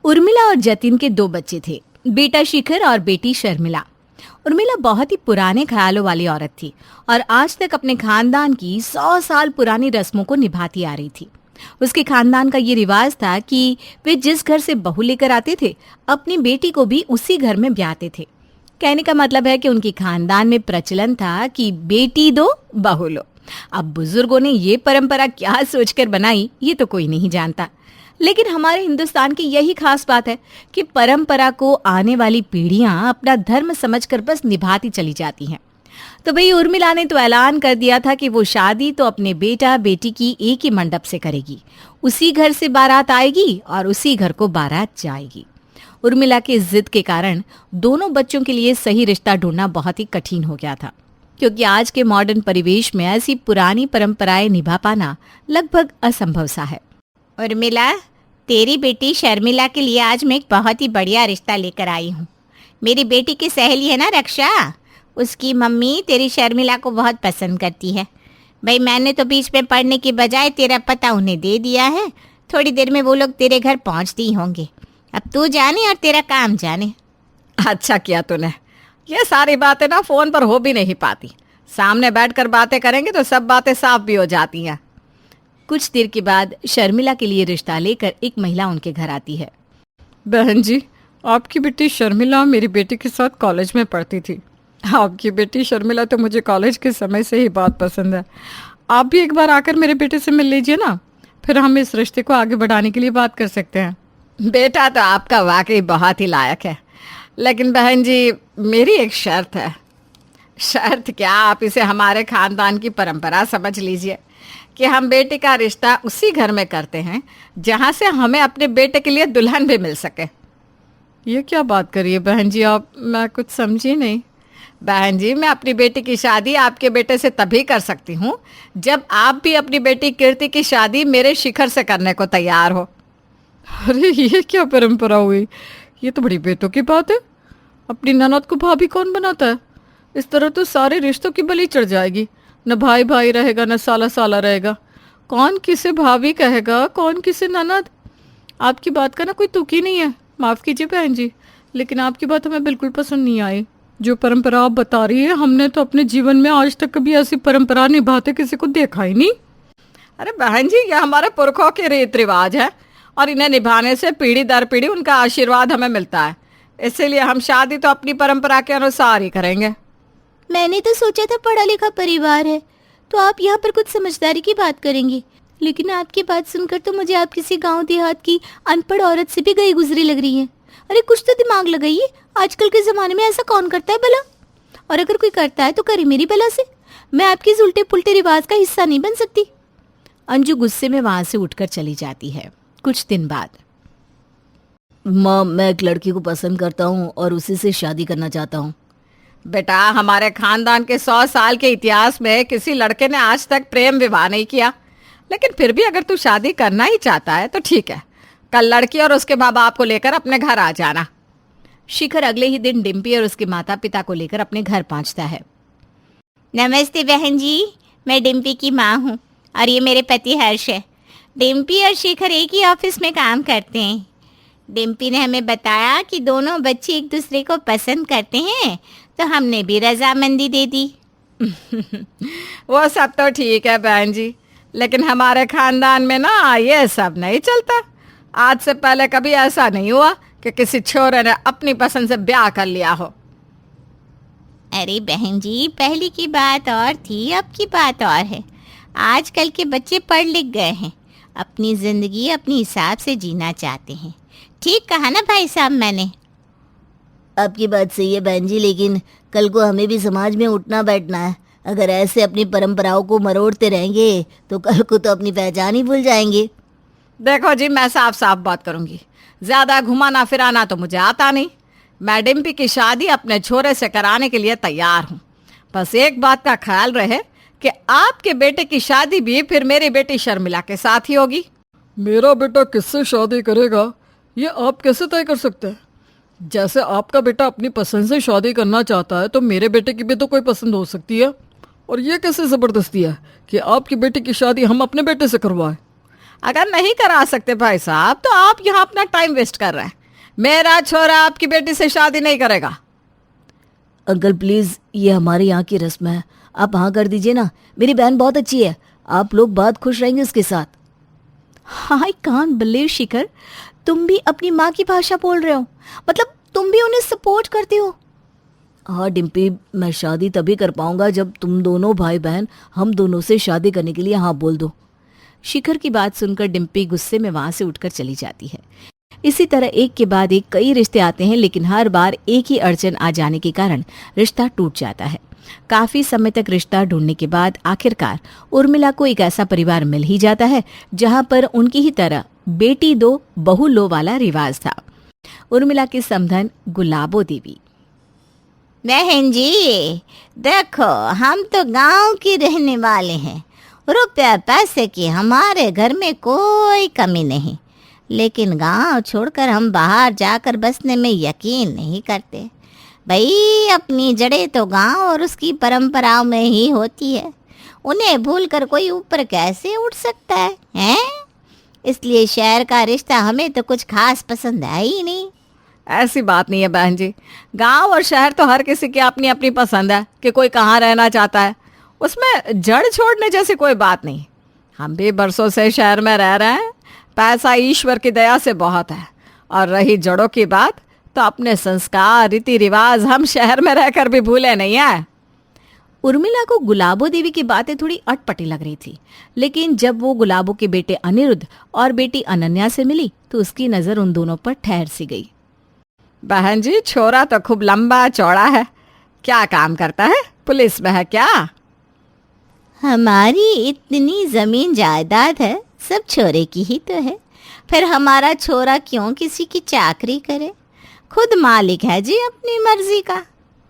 उर्मिला और जतिन के दो बच्चे थे, बेटा शिखर और बेटी शर्मिला। उर्मिला बहुत ही पुराने ख्यालों वाली औरत थी और आज तक अपने खानदान की 100 साल पुरानी रस्मों को निभाती आ रही थी। उसके खानदान का ये रिवाज था कि वे जिस घर से बहू लेकर आते थे, अपनी बेटी को भी उसी घर में ब्याहते थे। कहने का मतलब है कि उनके खानदान में प्रचलन था कि बेटी दो बहू लो। अब बुजुर्गों ने ये परंपरा क्या सोचकर बनाई, ये तो कोई नहीं जानता। लेकिन हमारे हिंदुस्तान की यही खास बात है कि परंपरा को आने वाली पीढ़ियां अपना धर्म समझकर बस निभाती चली जाती हैं। तो भाई उर्मिला ने तो ऐलान कर दिया था कि वो शादी तो अपने बेटा बेटी की एक ही मंडप से करेगी। उसी घर से बारात आएगी और उसी घर को बारात जाएगी। उर्मिला की जिद के कारण दोनों बच्चों के लिए सही रिश्ता ढूंढना बहुत ही कठिन हो गया था, क्योंकि आज के मॉडर्न परिवेश में ऐसी पुरानी परंपराएं निभा पाना लगभग असंभव सा है। उर्मिला, तेरी बेटी शर्मिला के लिए आज मैं एक बहुत ही बढ़िया रिश्ता लेकर आई हूँ। मेरी बेटी की सहेली है ना रक्षा, उसकी मम्मी तेरी शर्मिला को बहुत पसंद करती है। भाई मैंने तो बीच में पढ़ने की बजाय तेरा पता उन्हें दे दिया है। थोड़ी देर में वो लोग तेरे घर पहुँचती होंगे। अब तू जाने और तेरा काम जाने। अच्छा किया तूने। ये सारी बातें ना फोन पर हो भी नहीं पाती, सामने बैठकर बातें करेंगे तो सब बातें साफ भी हो जाती हैं। कुछ देर के बाद शर्मिला के लिए रिश्ता लेकर एक महिला उनके घर आती है। बहन जी, आपकी बेटी शर्मिला मेरी बेटी के साथ कॉलेज में पढ़ती थी। आपकी बेटी शर्मिला तो मुझे कॉलेज के समय से ही बहुत पसंद है। आप भी एक बार आकर मेरे बेटे से मिल लीजिए ना, फिर हम इस रिश्ते को आगे बढ़ाने के लिए बात कर सकते हैं। बेटा तो आपका वाकई बहुत ही लायक है, लेकिन बहन जी मेरी एक शर्त है। शर्त क्या? आप इसे हमारे खानदान की परंपरा समझ लीजिए कि हम बेटी का रिश्ता उसी घर में करते हैं जहाँ से हमें अपने बेटे के लिए दुल्हन भी मिल सके। ये क्या बात करिए बहन जी आप? मैं कुछ समझी नहीं। बहन जी, मैं अपनी बेटी की शादी आपके बेटे से तभी कर सकती हूँ जब आप भी अपनी बेटी कीर्ति की शादी मेरे शिखर से करने को तैयार हो। अरे ये क्या परंपरा हुई? ये तो बड़ी बेतुकी बात है। अपनी ननद को भाभी कौन बनाता है? इस तरह तो सारे रिश्तों की बलि चढ़ जाएगी। न भाई भाई रहेगा, न साला साला रहेगा। कौन किसे भाभी कहेगा, कौन किसे ननद? आपकी बात का ना कोई तुक ही नहीं है। माफ़ कीजिए बहन जी, लेकिन आपकी बात हमें बिल्कुल पसंद नहीं आई। जो परंपरा आप बता रही है, हमने तो अपने जीवन में आज तक कभी ऐसी परंपरा निभाते किसी को देखा ही नहीं। अरे बहन जी, यह हमारे पुरखों के रीत रिवाज है और इन्हें निभाने से पीढ़ी दर पीढ़ी उनका आशीर्वाद हमें मिलता है। इसीलिए हम शादी तो अपनी परंपरा के अनुसार ही करेंगे। मैंने तो सोचा था पढ़ा लिखा परिवार है तो आप यहाँ पर कुछ समझदारी की बात करेंगे, लेकिन आपकी बात सुनकर तो मुझे आप किसी गांव देहात की अनपढ़ औरत से भी गई गुजरी लग रही है। अरे कुछ तो दिमाग लगाइए, आजकल के ज़माने में ऐसा कौन करता है भला? और अगर कोई करता है तो करे मेरी भला से। मैं आपके इस उल्टे पुल्टे रिवाज का हिस्सा नहीं बन सकती। अंजू गुस्से में वहाँ से उठकर चली जाती है। कुछ दिन बाद, माँ, मैं एक लड़की को पसंद करता हूँ और उसी से शादी करना चाहता हूँ। बेटा, हमारे खानदान के 100 साल के इतिहास में किसी लड़के ने आज तक प्रेम विवाह नहीं किया, लेकिन फिर भी अगर तू शादी करना ही चाहता है तो ठीक है, कल लड़की और उसके माँ बाप को लेकर अपने घर आ जाना। शिखर अगले ही दिन डिम्पी और उसके माता पिता को लेकर अपने घर पहुंचता है। नमस्ते बहन जी, मैं डिम्पी की माँ हूँ और ये मेरे पति हर्ष है। डिम्पी और शिखर एक ही ऑफिस में काम करते हैं। डिम्पी ने हमें बताया कि दोनों बच्चे एक दूसरे को पसंद करते हैं, तो हमने भी रजामंदी दे दी। वो सब तो ठीक है बहन जी, लेकिन हमारे खानदान में ना ये सब नहीं चलता। आज से पहले कभी ऐसा नहीं हुआ कि किसी छोरे ने अपनी पसंद से ब्याह कर लिया हो। अरे बहन जी, पहले की बात और थी, अब की बात और है। आजकल के बच्चे पढ़ लिख गए हैं, अपनी ज़िंदगी अपने हिसाब से जीना चाहते हैं। ठीक कहा ना भाई साहब मैंने? आपकी बात सही है बहन जी, लेकिन कल को हमें भी समाज में उठना बैठना है। अगर ऐसे अपनी परंपराओं को मरोड़ते रहेंगे तो कल को तो अपनी पहचान ही भूल जाएंगे। देखो जी, मैं साफ साफ बात करूंगी, ज़्यादा घुमाना फिराना तो मुझे आता नहीं। मैं डिम्पी की शादी अपने छोरे से कराने के लिए तैयार हूँ। बस एक बात का ख्याल रहे कि आपके बेटे की शादी भी फिर मेरी बेटी शर्मिला के साथ ही होगी। मेरा बेटा किससे शादी करेगा ये आप कैसे तय कर सकते हैं? जैसे आपका बेटा अपनी पसंद से शादी करना चाहता है तो मेरे बेटे की भी तो कोई पसंद हो सकती है। और ये कैसे ज़बरदस्ती है कि आपकी बेटी की शादी हम अपने बेटे से करवाएं? अगर नहीं करा सकते भाई साहब तो आप यहाँ अपना टाइम वेस्ट कर रहे हैं। मेरा छोरा आपकी बेटी से शादी नहीं करेगा। अंकल प्लीज, ये हमारे यहाँ की रस्म है, आप हाँ कर दीजिए ना। मेरी बहन बहुत अच्छी है, आप लोग बहुत खुश रहेंगे उसके साथ। आई कांट बिलीव शिखर, तुम भी अपनी माँ की भाषा बोल रहे हो, मतलब तुम भी उन्हें सपोर्ट करते हो। हाँ डिम्पी, मैं शादी तभी कर पाऊंगा जब तुम दोनों भाई बहन हम दोनों से शादी करने के लिए हाँ बोल दो। शिखर की बात सुनकर डिम्पी गुस्से में वहां से उठकर चली जाती है। इसी तरह एक के बाद एक कई रिश्ते आते हैं, लेकिन हर बार एक ही अड़चन आ जाने के कारण रिश्ता टूट जाता है। काफी समय तक रिश्ता ढूंढने के बाद आखिरकार उर्मिला को एक ऐसा परिवार मिल ही जाता है जहां पर उनकी ही तरह बेटी दो बहू लो वाला रिवाज था। उर्मिला की समधन गुलाबो देवी। बहन जी देखो, हम तो गांव के रहने वाले हैं, रुपया पैसे की हमारे घर में कोई कमी नहीं, लेकिन गांव छोड़कर हम बाहर जाकर बसने में यकीन नहीं करते। भाई अपनी जड़ें तो गांव और उसकी परंपराओं में ही होती है, उन्हें भूलकर कोई ऊपर कैसे उठ सकता है, हैं? इसलिए शहर का रिश्ता हमें तो कुछ खास पसंद है ही नहीं। ऐसी बात नहीं है बहन जी, गांव और शहर तो हर किसी की अपनी अपनी पसंद है कि कोई कहाँ रहना चाहता है, उसमें जड़ छोड़ने जैसी कोई बात नहीं। हम भी बरसों से शहर में रह रहे हैं, पैसा ईश्वर की दया से बहुत है, और रही जड़ों की बात तो अपने संस्कार रीति रिवाज हम शहर में रहकर भी भूले नहीं है। उर्मिला को गुलाबो देवी की बातें थोड़ी अटपटी लग रही थी, लेकिन जब वो गुलाबो के बेटे अनिरुद्ध और बेटी अनन्या से मिली तो उसकी नजर उन दोनों पर ठहर सी गई। बहन जी छोरा तो खूब लंबा चौड़ा है, क्या काम करता है, पुलिस में है क्या? हमारी इतनी जमीन जायदाद है, सब छोरे की ही तो है, फिर हमारा छोरा क्यों किसी की चाकरी करे? खुद मालिक है जी अपनी मर्जी का।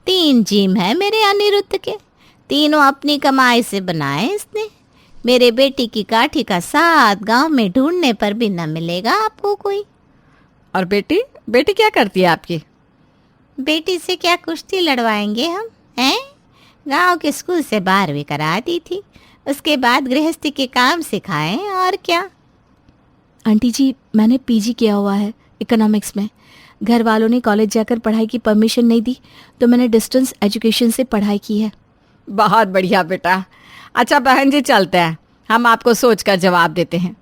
3 जिम है मेरे अनिरुद्ध के, तीनों अपनी कमाई से बनाए इसने। मेरे बेटी की काठी का साथ गांव में ढूंढने पर भी न मिलेगा आपको कोई। और बेटी बेटी क्या करती है आपकी? बेटी से क्या कुश्ती लड़वाएंगे हम, हैं? गांव के स्कूल से 12वीं करा दी थी, उसके बाद गृहस्थी के काम सिखाए, और क्या। आंटी जी, मैंने पीजी किया हुआ है इकोनॉमिक्स में। घर वालों ने कॉलेज जाकर पढ़ाई की परमिशन नहीं दी तो मैंने डिस्टेंस एजुकेशन से पढ़ाई की है। बहुत बढ़िया बेटा। अच्छा बहन जी चलते हैं, हम आपको सोचकर जवाब देते हैं।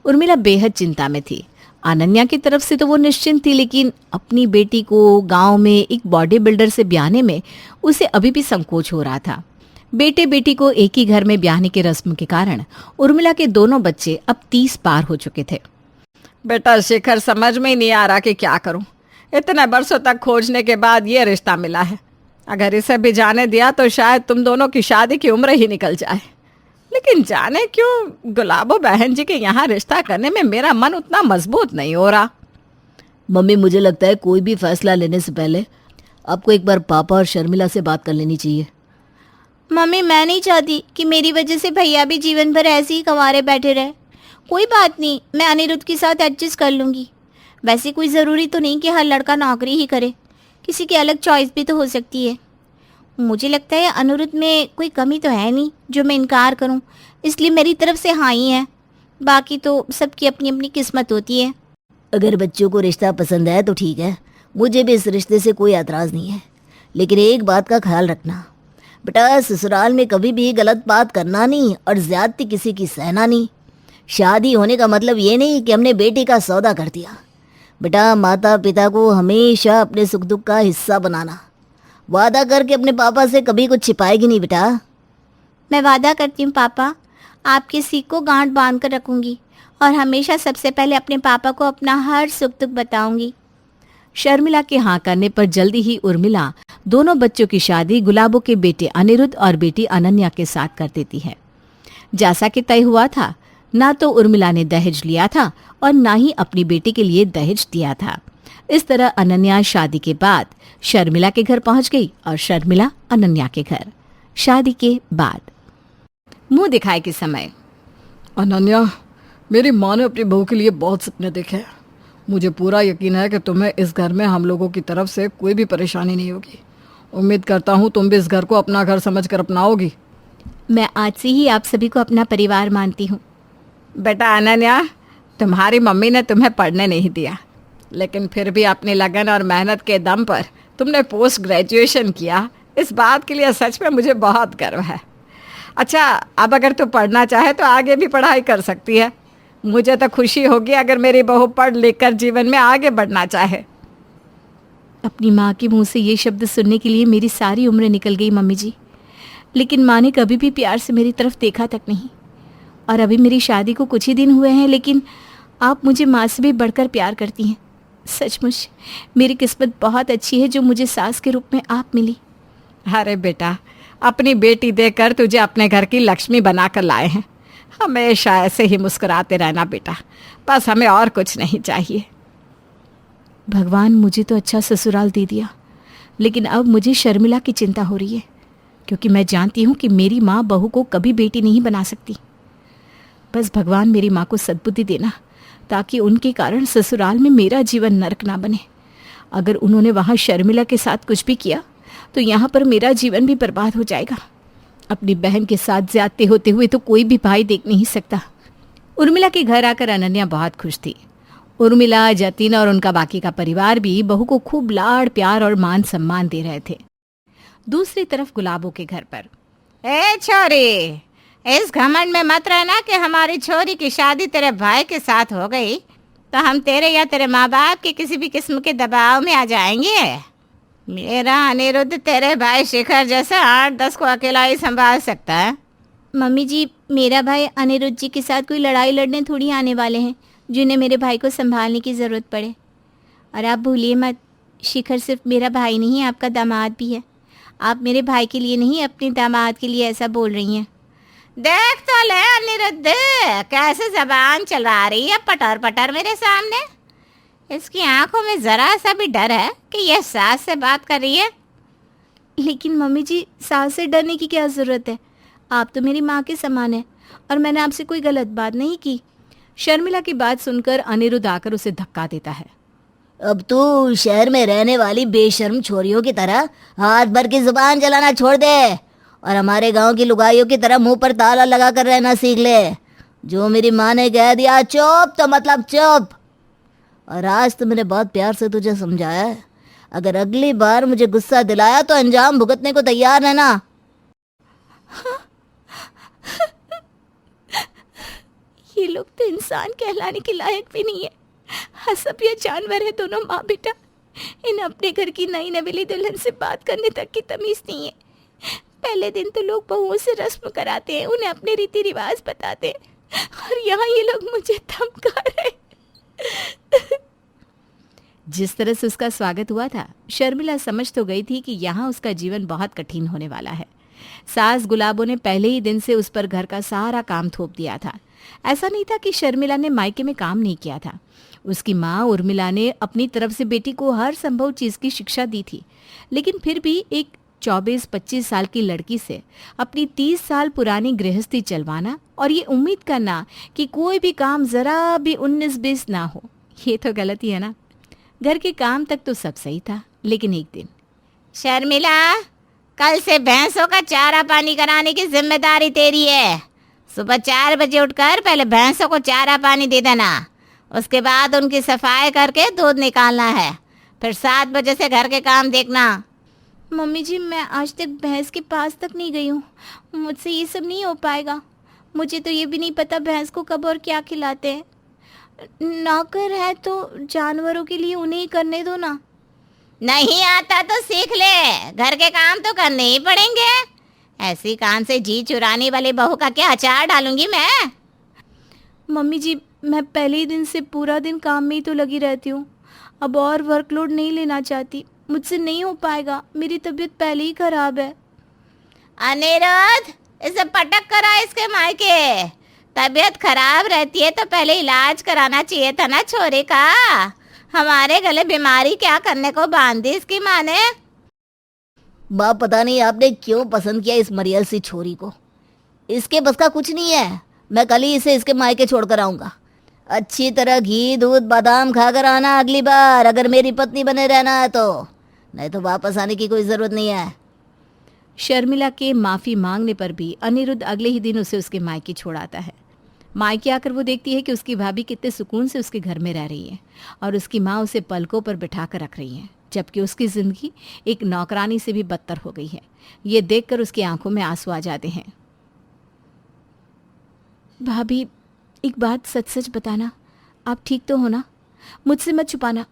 उर्मिला बेहद चिंता में थी। अनन्या की तरफ से तो वो निश्चिंत थी, लेकिन अपनी बेटी को गांव में एक बॉडी बिल्डर से ब्याहने में उसे अभी भी संकोच हो रहा था। बेटे बेटी को एक ही घर में ब्याहने के रस्म के कारण उर्मिला के दोनों बच्चे अब 30 पार हो चुके थे। बेटा शिखर, समझ में ही नहीं आ रहा कि क्या करूं। इतने बरसों तक खोजने के बाद ये रिश्ता मिला है, अगर इसे भी जाने दिया तो शायद तुम दोनों की शादी की उम्र ही निकल जाए। लेकिन जाने क्यों गुलाबो बहन जी के यहाँ रिश्ता करने में मेरा मन उतना मजबूत नहीं हो रहा। मम्मी, मुझे लगता है कोई भी फैसला लेने से पहले आपको एक बार पापा और शर्मिला से बात कर लेनी चाहिए। मम्मी, मैं नहीं चाहती कि मेरी वजह से भैया भी जीवन भर ऐसे ही कंवारे बैठे रहे। कोई बात नहीं, मैं अनिरुद्ध के साथ एडजस्ट कर लूँगी। वैसे कोई ज़रूरी तो नहीं कि हर लड़का नौकरी ही करे, किसी की अलग चॉइस भी तो हो सकती है। मुझे लगता है अनिरुद्ध में कोई कमी तो है नहीं जो मैं इनकार करूं, इसलिए मेरी तरफ से हाँ ही है। बाकी तो सबकी अपनी अपनी किस्मत होती है। अगर बच्चों को रिश्ता पसंद है तो ठीक है, मुझे भी इस रिश्ते से कोई एतराज़ नहीं है, लेकिन एक बात का ख्याल रखना बेटा, ससुराल में कभी भी गलत बात करना नहीं और ज्यादती किसी की सहना नहीं। शादी होने का मतलब ये नहीं कि हमने बेटी का सौदा कर दिया। बेटा, माता पिता को हमेशा अपने सुख दुख का हिस्सा बनाना। वादा करके अपने पापा से कभी कुछ छिपाएगी नहीं बेटा। मैं वादा करती हूँ पापा, आपके सीख को गांठ बांध कर रखूँगी और हमेशा सबसे पहले अपने पापा को अपना हर सुख दुख बताऊँगी। शर्मिला के हाँ करने पर जल्दी ही उर्मिला दोनों बच्चों की शादी गुलाबो के बेटे अनिरुद्ध और बेटी अनन्या के साथ कर देती है। जैसा कि तय हुआ था, ना तो उर्मिला ने दहेज लिया था और ना ही अपनी बेटी के लिए दहेज दिया था। इस तरह अनन्या शादी के बाद शर्मिला के घर पहुंच गई और शर्मिला अनन्या के घर। शादी के बाद मुंह दिखाए के समय, अनन्या, मेरी माँ ने अपनी बहू के लिए बहुत सपने देखे हैं। मुझे पूरा यकीन है कि तुम्हें इस घर में हम लोगों की तरफ से कोई भी परेशानी नहीं होगी। उम्मीद करता हूँ तुम भी इस घर को अपना घर समझकर अपनाओगी। मैं आज से ही आप सभी को अपना परिवार मानती हूँ। बेटा अनन्या, तुम्हारी मम्मी ने तुम्हें पढ़ने नहीं दिया, लेकिन फिर भी अपनी लगन और मेहनत के दम पर तुमने पोस्ट ग्रेजुएशन किया। इस बात के लिए सच में मुझे बहुत गर्व है। अच्छा, अब अगर तू पढ़ना चाहे तो आगे भी पढ़ाई कर सकती है। मुझे तो खुशी होगी अगर मेरी बहू पढ़ लिख कर जीवन में आगे बढ़ना चाहे। अपनी माँ के मुंह से ये शब्द सुनने के लिए मेरी सारी उम्र निकल गई मम्मी जी, लेकिन माँ ने कभी भी प्यार से मेरी तरफ देखा तक नहीं। और अभी मेरी शादी को कुछ ही दिन हुए हैं, लेकिन आप मुझे माँ से भी बढ़कर प्यार करती हैं। सचमुच मेरी किस्मत बहुत अच्छी है जो मुझे सास के रूप में आप मिली। अरे बेटा, अपनी बेटी देकर तुझे अपने घर की लक्ष्मी बनाकर लाए हैं। हमेशा ऐसे ही मुस्कुराते रहना बेटा, बस हमें और कुछ नहीं चाहिए। भगवान मुझे तो अच्छा ससुराल दे दिया, लेकिन अब मुझे शर्मिला की चिंता हो रही है, क्योंकि मैं जानती हूँ कि मेरी माँ बहू को कभी बेटी नहीं बना सकती। बस भगवान मेरी माँ को सद्बुद्धि देना, ताकि उनके कारण ससुराल में मेरा जीवन नरक ना बने। अगर उन्होंने वहाँ शर्मिला के साथ कुछ भी किया तो यहाँ पर मेरा जीवन भी बर्बाद हो जाएगा। अपनी बहन के साथ ज्यादती होते हुए तो कोई भी भाई देख नहीं सकता। उर्मिला के घर आकर अनन्या बहुत खुश थी। उर्मिला, जतिन और उनका बाकी का परिवार भी बहू को खूब लाड़ प्यार और मान सम्मान दे रहे थे। दूसरी तरफ गुलाबों के घर पर, ए छोरी, इस घमंड में मत रहना कि हमारी छोरी की शादी तेरे भाई के साथ हो गई तो हम तेरे या तेरे माँ बाप के किसी भी किस्म के दबाव में आ जाएंगे। मेरा अनिरुद्ध तेरे भाई शिखर जैसे 8-10 को अकेला ही संभाल सकता है। मम्मी जी, मेरा भाई अनिरुद्ध जी के साथ कोई लड़ाई लड़ने थोड़ी आने वाले हैं जिन्हें मेरे भाई को संभालने की ज़रूरत पड़े। और आप भूलिए मत, शिखर सिर्फ मेरा भाई नहीं, आपका दामाद भी है। आप मेरे भाई के लिए नहीं, अपने दामाद के लिए ऐसा बोल रही हैं। देख तो ले अनिरुद्ध, कैसे जबान चला रही है पटर पटर मेरे सामने। इसकी आंखों में जरा सा भी डर है कि यह सास से बात कर रही है। लेकिन मम्मी जी, सास से डरने की क्या ज़रूरत है? आप तो मेरी माँ के समान हैं और मैंने आपसे कोई गलत बात नहीं की। शर्मिला की बात सुनकर अनिरुद्ध आकर उसे धक्का देता है। अब तू शहर में रहने वाली बेशर्म छोरियों की तरह हाथ भर की जुबान चलाना छोड़ दे और हमारे गांव की लुगाइयों की तरह मुंह पर ताला लगा कर रहना सीख ले। जो मेरी माँ ने कह दिया चुप तो मतलब चुप। और आज तो मैंने बहुत प्यार से तुझे समझाया है, अगर अगली बार मुझे गुस्सा दिलाया तो अंजाम भुगतने को तैयार रहना। ये लोग तो इंसान कहलाने के लायक भी नहीं है। हसब या जानवर है दोनों माँ बेटा। इन्हें अपने घर की नई नवेली दुल्हन से बात करने तक की तमीज नहीं है। पहले दिन तो लोग बहुओं से रस्म कराते हैं, उन्हें अपने रीति रिवाज बताते हैं, और यहाँ ये लोग मुझे धमका रहे। जिस तरह से उसका स्वागत हुआ था, शर्मिला समझ तो गई थी कि यहाँ उसका जीवन बहुत कठिन होने वाला है। सास गुलाबों ने पहले ही दिन से उस पर घर का सारा काम थोप दिया था। ऐसा नहीं था कि शर्मिला ने मायके में काम नहीं किया था। उसकी माँ उर्मिला ने अपनी तरफ से बेटी को हर संभव चीज़ की शिक्षा दी थी, लेकिन फिर भी एक 24-25 साल की लड़की से अपनी 30 साल पुरानी गृहस्थी चलवाना और ये उम्मीद करना कि कोई भी काम ज़रा भी 19-20 ना हो, ये तो गलती है ना। घर के काम तक तो सब सही था, लेकिन एक दिन, शर्मिला, कल से भैंसों का चारा पानी कराने की जिम्मेदारी तेरी है। सुबह 4 बजे उठकर पहले भैंसों को चारा पानी दे देना, उसके बाद उनकी सफाई करके दूध निकालना है, फिर 7 बजे से घर के काम देखना। मम्मी जी, मैं आज तक भैंस के पास तक नहीं गई हूँ, मुझसे ये सब नहीं हो पाएगा। मुझे तो ये भी नहीं पता भैंस को कब और क्या खिलाते हैं। नौकर है तो जानवरों के लिए उन्हें ही करने दो ना। नहीं आता तो सीख ले, घर के काम तो करने ही पड़ेंगे। ऐसी कान से जी चुराने वाली बहू का क्या अचार डालूंगी मैं। मम्मी जी, मैं पहले ही दिन से पूरा दिन काम में ही तो लगी रहती हूँ। अब और वर्कलोड नहीं लेना चाहती, मुझसे नहीं हो पाएगा। मेरी तबीयत पहले ही खराब है। अनिरुद्ध, इसे पटक करा इसके मायके। तबीयत खराब रहती है तो पहले इलाज कराना चाहिए था ना छोरे का। हमारे गले बीमारी क्या करने को बांध दी इसकी माँ ने। बाप, पता नहीं आपने क्यों पसंद किया इस मरियल सी छोरी को। इसके बस का कुछ नहीं है। मैं कल ही इसे इसके मायके छोड़ कर आऊँगा। अच्छी तरह घी दूध बादाम खाकर आना अगली बार, अगर मेरी पत्नी बने रहना है तो, नहीं तो वापस आने की कोई ज़रूरत नहीं है। शर्मिला के माफ़ी मांगने पर भी अनिरुद्ध अगले ही दिन उसे उसके मायके छोड़ आता है। मायके आकर वो देखती है कि उसकी भाभी कितने सुकून से उसके घर में रह रही है और उसकी माँ उसे पलकों पर बिठा कर रख रही है, जबकि उसकी जिंदगी एक नौकरानी से भी बदतर हो गई है। ये देखकर उसकी आंखों में आंसू आ जाते हैं। भाभी, एक बात सच सच बताना, आप ठीक तो हो ना? मुझसे मत छुपाना,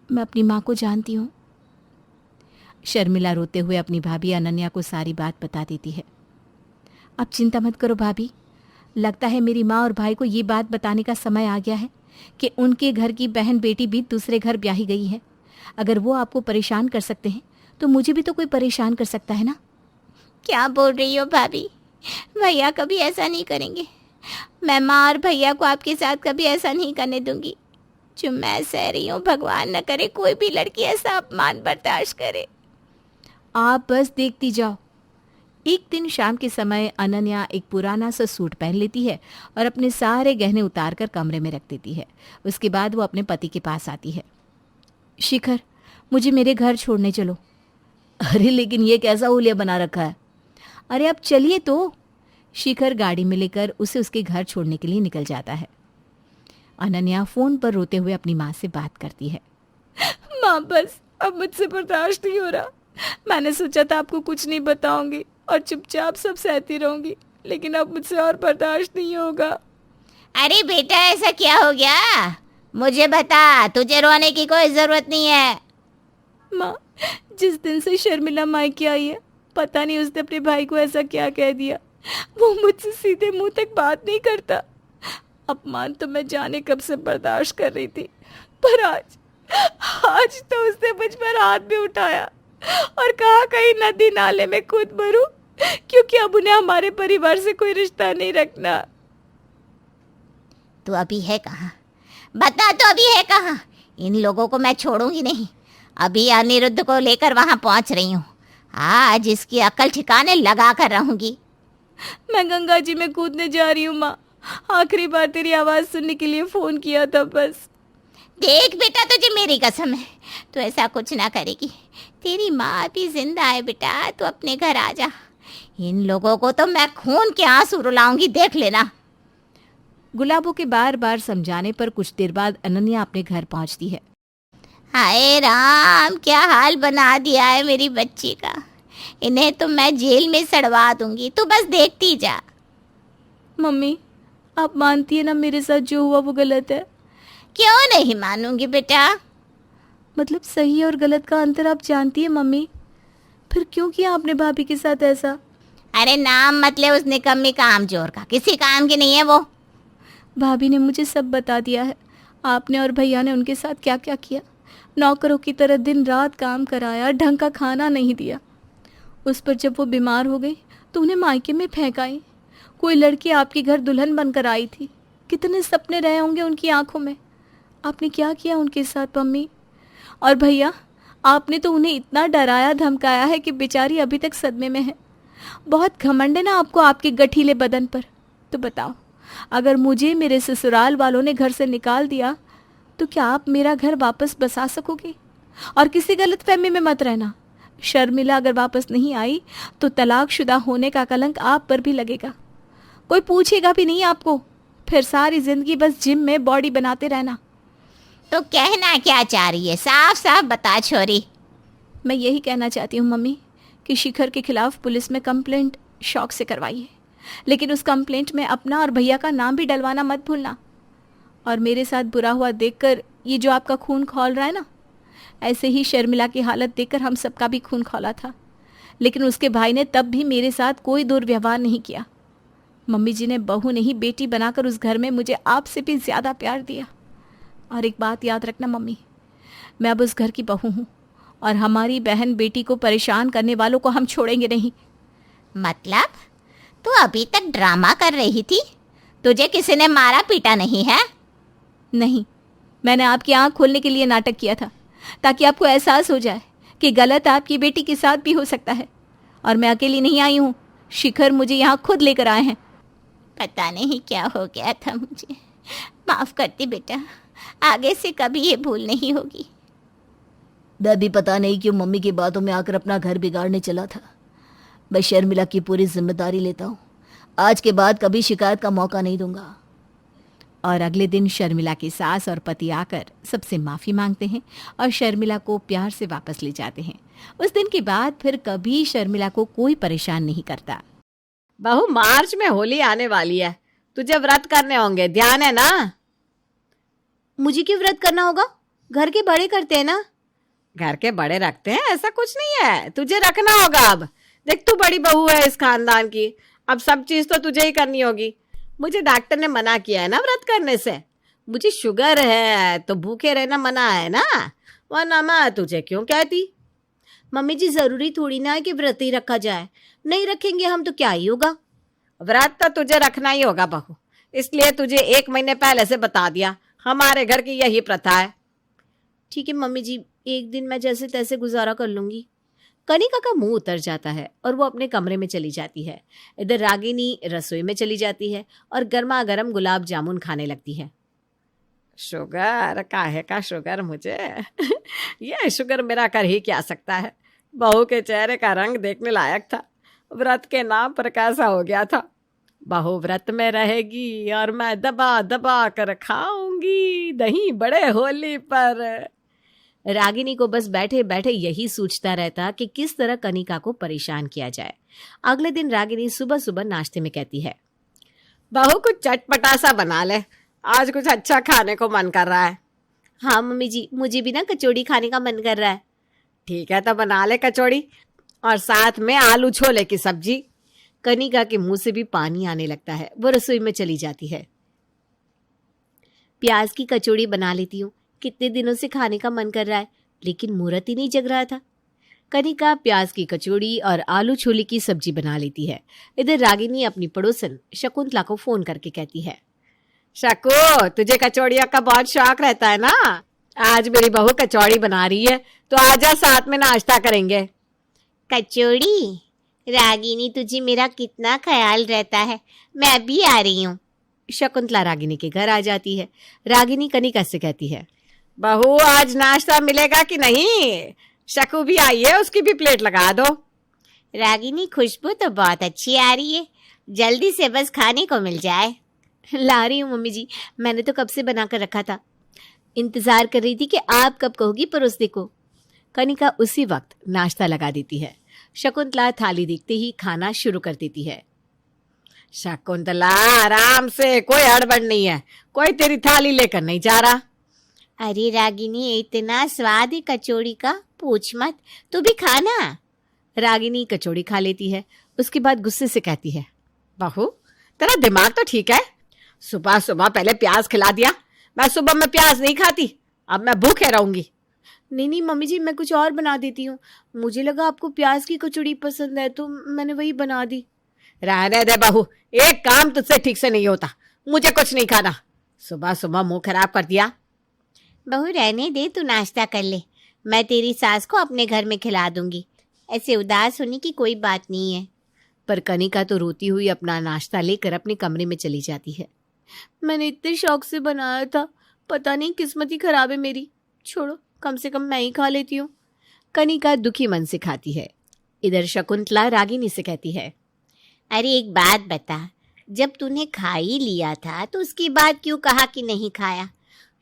मैं अपनी माँ को जानती हूँ। शर्मिला रोते हुए अपनी भाभी अनन्या को सारी बात बता देती है। आप चिंता मत करो भाभी, लगता है मेरी माँ और भाई को ये बात बताने का समय आ गया है कि उनके घर की बहन बेटी भी दूसरे घर ब्याही गई है। अगर वो आपको परेशान कर सकते हैं तो मुझे भी तो कोई परेशान कर सकता है ना? क्या बोल रही हो भाभी? भैया कभी ऐसा नहीं करेंगे। मैं माँ और भैया को आपके साथ कभी ऐसा नहीं करने दूंगी। जो मैं सह रही हूँ, भगवान न करे कोई भी लड़की ऐसा अपमान बर्दाश्त करे। आप बस देखती जाओ। एक दिन शाम के समय अनन्या एक पुराना सा सूट पहन लेती है और अपने सारे गहने उतार कर कमरे में रख देती है। उसके बाद वो अपने पति के पास आती है। शिखर, मुझे मेरे घर छोड़ने चलो। अरे लेकिन ये कैसा हुलिया बना रखा है? अरे अब चलिए तो। शिखर गाड़ी में लेकर उसे उसके घर छोड़ने के लिए निकल जाता है। अनन्या फोन पर रोते हुए अपनी माँ से बात करती है। माँ, बस अब मुझसे बर्दाश्त नहीं हो रहा। मैंने सोचा था आपको कुछ नहीं बताऊंगी और चुपचाप सब सहती रहूंगी, लेकिन अब मुझसे और बर्दाश्त नहीं होगा। अरे बेटा, ऐसा क्या हो गया? मुझे बता, तुझे रोने की कोई जरूरत नहीं है। माँ, जिस दिन से शर्मिला मायके आई है, पता नहीं उसने अपने भाई को ऐसा क्या कह दिया। वो मुझसे सीधे मुंह तक बात नहीं करता। अपमान तो मैं जाने कब से बर्दाश्त कर रही थी, पर आज तो उसने मुझ पर हाथ भी उठाया और कहा कहीं नदी नाले में कूद मरूं, क्योंकि अब उन्हें हमारे परिवार से कोई रिश्ता नहीं रखना। तू अभी है कहाँ? बता, तो अभी है कहाँ? इन लोगों को मैं छोड़ूंगी नहीं। अभी अनिरुद्ध को लेकर वहां पहुंच रही हूँ। आज इसकी अकल ठिकाने लगा कर रहूंगी। मैं गंगा जी में कूदने जा रही हूँ माँ। आखिरी बार तेरी आवाज सुनने के लिए फोन किया था बस। देख बेटा, तुझे मेरी कसम है, तू ऐसा कुछ ना करेगी। तेरी माँ अभी जिंदा है बेटा, तू अपने घर आ जा। इन लोगों को तो मैं खून के आंसू रुलाऊंगी, देख लेना। गुलाबों के बार बार समझाने पर कुछ देर बाद अनन्या अपने घर पहुंचती है। हाय राम, क्या हाल बना दिया है मेरी बच्ची का। इन्हें तो मैं जेल में सड़वा दूंगी, तू बस देखती जा। मम्मी, आप मानती है ना मेरे साथ जो हुआ वो गलत है? क्यों नहीं मानूंगी बेटा? मतलब सही और गलत का अंतर आप जानती है मम्मी, फिर क्यों किया आपने भाभी के साथ ऐसा? अरे नाम मत ले उस निकम्मी काम चोर का, किसी काम की नहीं है वो। भाभी ने मुझे सब बता दिया है। आपने और भैया ने उनके साथ क्या क्या किया। नौकरों की तरह दिन रात काम कराया, ढंग का खाना नहीं दिया। उस पर जब वो बीमार हो गई तो उन्हें मायके में फेंक आई। कोई लड़की आपके घर दुल्हन बनकर आई थी। कितने सपने रहे होंगे उनकी आंखों में। आपने क्या किया उनके साथ मम्मी? और भैया, आपने तो उन्हें इतना डराया धमकाया है कि बेचारी अभी तक सदमे में है। बहुत घमंड है ना आपको आपके गठीले बदन पर। तो बताओ, अगर मुझे मेरे ससुराल वालों ने घर से निकाल दिया तो क्या आप मेरा घर वापस बसा सकोगे? और किसी गलतफहमी में मत रहना, शर्मिला अगर वापस नहीं आई तो तलाकशुदा होने का कलंक आप पर भी लगेगा। कोई पूछेगा भी नहीं आपको। फिर सारी जिंदगी बस जिम में बॉडी बनाते रहना। तो कहना क्या चाह रही है? साफ साफ बता छोरी। मैं यही कहना चाहती हूँ मम्मी कि शिखर के खिलाफ पुलिस में कंप्लेंट शौक से करवाई है, लेकिन उस कंप्लेंट में अपना और भैया का नाम भी डलवाना मत भूलना। और मेरे साथ बुरा हुआ देखकर ये जो आपका खून खौल रहा है ना, ऐसे ही शर्मिला की हालत देखकर हम सबका भी खून खौला था, लेकिन उसके भाई ने तब भी मेरे साथ कोई दुर्व्यवहार नहीं किया। मम्मी जी ने बहू नहीं बेटी बनाकर उस घर में मुझे आपसे भी ज़्यादा प्यार दिया। और एक बात याद रखना मम्मी, मैं अब उस घर की बहू हूँ और हमारी बहन बेटी को परेशान करने वालों को हम छोड़ेंगे नहीं। मतलब तू अभी तक ड्रामा कर रही थी? तुझे किसी ने मारा पीटा नहीं है? नहीं, मैंने आपकी आंख खोलने के लिए नाटक किया था, ताकि आपको एहसास हो जाए कि गलत आपकी बेटी के साथ भी हो सकता है। और मैं अकेली नहीं आई हूँ, शिखर मुझे यहाँ खुद लेकर आए हैं। पता नहीं क्या हो गया था मुझे। माफ करती बेटा, आगे से कभी ये भूल नहीं होगी। मैं भी पता नहीं क्यों मम्मी की बातों में आकर अपना घर बिगाड़ने चला था। मैं शर्मिला की पूरी जिम्मेदारी लेता हूँ। आज के बाद कभी शिकायत का मौका नहीं दूंगा। और अगले दिन शर्मिला की सास और पति आकर सबसे माफी मांगते हैं और शर्मिला को प्यार से वापस ले जाते हैं। उस दिन के बाद फिर कभी शर्मिला को कोई परेशान नहीं करता। बहू, मार्च में होली आने वाली है, तुझे व्रत करने होंगे, ध्यान है ना? मुझे क्यों व्रत करना होगा? घर के बड़े करते हैं ना। घर के बड़े रखते हैं, ऐसा कुछ नहीं है, तुझे रखना होगा। अब देख, तू बड़ी बहू है इस खानदान की, अब सब चीज तो तुझे ही करनी होगी। मुझे डॉक्टर ने मना किया है ना व्रत करने से। मुझे शुगर है तो भूखे रहना मना है ना, वरना मैं तुझे क्यों कहती। मम्मी जी, जरूरी थोड़ी ना है कि व्रत ही रखा जाए, नहीं रखेंगे हम तो क्या ही होगा। व्रत तो तुझे रखना ही होगा बहू, इसलिए तुझे 1 महीने पहले से बता दिया। हमारे घर की यही प्रथा है। ठीक है मम्मी जी, एक दिन मैं जैसे तैसे गुजारा कर लूंगी। कनिका का मुंह उतर जाता है और वो अपने कमरे में चली जाती है। इधर रागिनी रसोई में चली जाती है और गर्मा गर्म गुलाब जामुन खाने लगती है। शुगर, काहे का शुगर मुझे? ये शुगर मेरा कर ही क्या सकता है। बहू के चेहरे का रंग देखने लायक था, व्रत के नाम पर कैसा हो गया था। बहू व्रत में रहेगी और मैं दबा दबा कर खाऊंगी दही बड़े होली पर। रागिनी को बस बैठे बैठे यही सोचता रहता कि किस तरह कनिका को परेशान किया जाए। अगले दिन रागिनी सुबह सुबह नाश्ते में कहती है, बहू कुछ चटपटा सा बना ले, आज कुछ अच्छा खाने को मन कर रहा है। हाँ मम्मी जी, मुझे भी ना कचौड़ी खाने का मन कर रहा है। ठीक है, तो बना ले कचौड़ी और साथ में आलू छोले की सब्जी। कनिका के मुंह से भी पानी आने लगता है। वो रसोई में चली जाती है। प्याज की कचौड़ी बना लेती हूँ, कितने दिनों से खाने का मन कर रहा है, लेकिन मुहूर्त ही नहीं जग रहा था। कनिका प्याज की कचौड़ी और आलू छोले की सब्जी बना लेती है। इधर रागिनी अपनी पड़ोसन शकुंतला को फोन करके कहती है, शकू, तुझे कचौड़ियों का बहुत शौक रहता है ना, आज मेरी बहू कचौड़ी बना रही है तो आजा, साथ में नाश्ता करेंगे। कचौड़ी? रागिनी, तुझे मेरा कितना ख्याल रहता है, मैं भी आ रही हूँ। शकुंतला रागिनी के घर आ जाती है। रागिनी कनिका से कहती है, बहू आज नाश्ता मिलेगा कि नहीं? शकू भी आई है, उसकी भी प्लेट लगा दो। रागिनी, खुशबू तो बहुत अच्छी आ रही है, जल्दी से बस खाने को मिल जाए। ला रही हूँ मम्मी जी, मैंने तो कब से बना कर रखा था, इंतजार कर रही थी कि आप कब कहोगी परोसने को। कनिका उसी वक्त नाश्ता लगा देती है। शकुंतला थाली देखते ही खाना शुरू कर देती है। शकुंतला, आराम से, कोई हड़बड़ नहीं है, कोई तेरी थाली लेकर नहीं जा रहा। अरे रागिनी, इतना स्वाद है कचौड़ी का, पूछ मत, तू भी खाना। रागिनी कचौड़ी खा लेती है। उसके बाद गुस्से से कहती है, बहू तेरा दिमाग तो ठीक है, सुबह सुबह पहले प्याज खिला दिया। मैं सुबह में प्याज नहीं खाती, अब मैं भूखे रहूंगी। नहीं नहीं मम्मी जी, मैं कुछ और बना देती हूँ, मुझे लगा आपको प्याज की कचौड़ी पसंद है तो मैंने वही बना दी। रहने दे बहू, एक काम तुझसे ठीक से नहीं होता, मुझे कुछ नहीं खाना। सुबह सुबह मुंह खराब कर दिया। बहू रहने दे, तू नाश्ता कर ले, मैं तेरी सास को अपने घर में खिला दूंगी, ऐसे उदास होने की कोई बात नहीं है। पर कनिका तो रोती हुई अपना नाश्ता लेकर अपने कमरे में चली जाती है। मैंने इतने शौक से बनाया था, पता नहीं किस्मत ही खराब है मेरी, छोड़ो, कम से कम मैं ही खा लेती हूँ। कनिका दुखी मन से खाती है। इधर शकुंतला रागिनी से कहती है, अरे एक बात बता, जब तूने खा ही लिया था तो उसके बाद क्यों कहा कि नहीं खाया?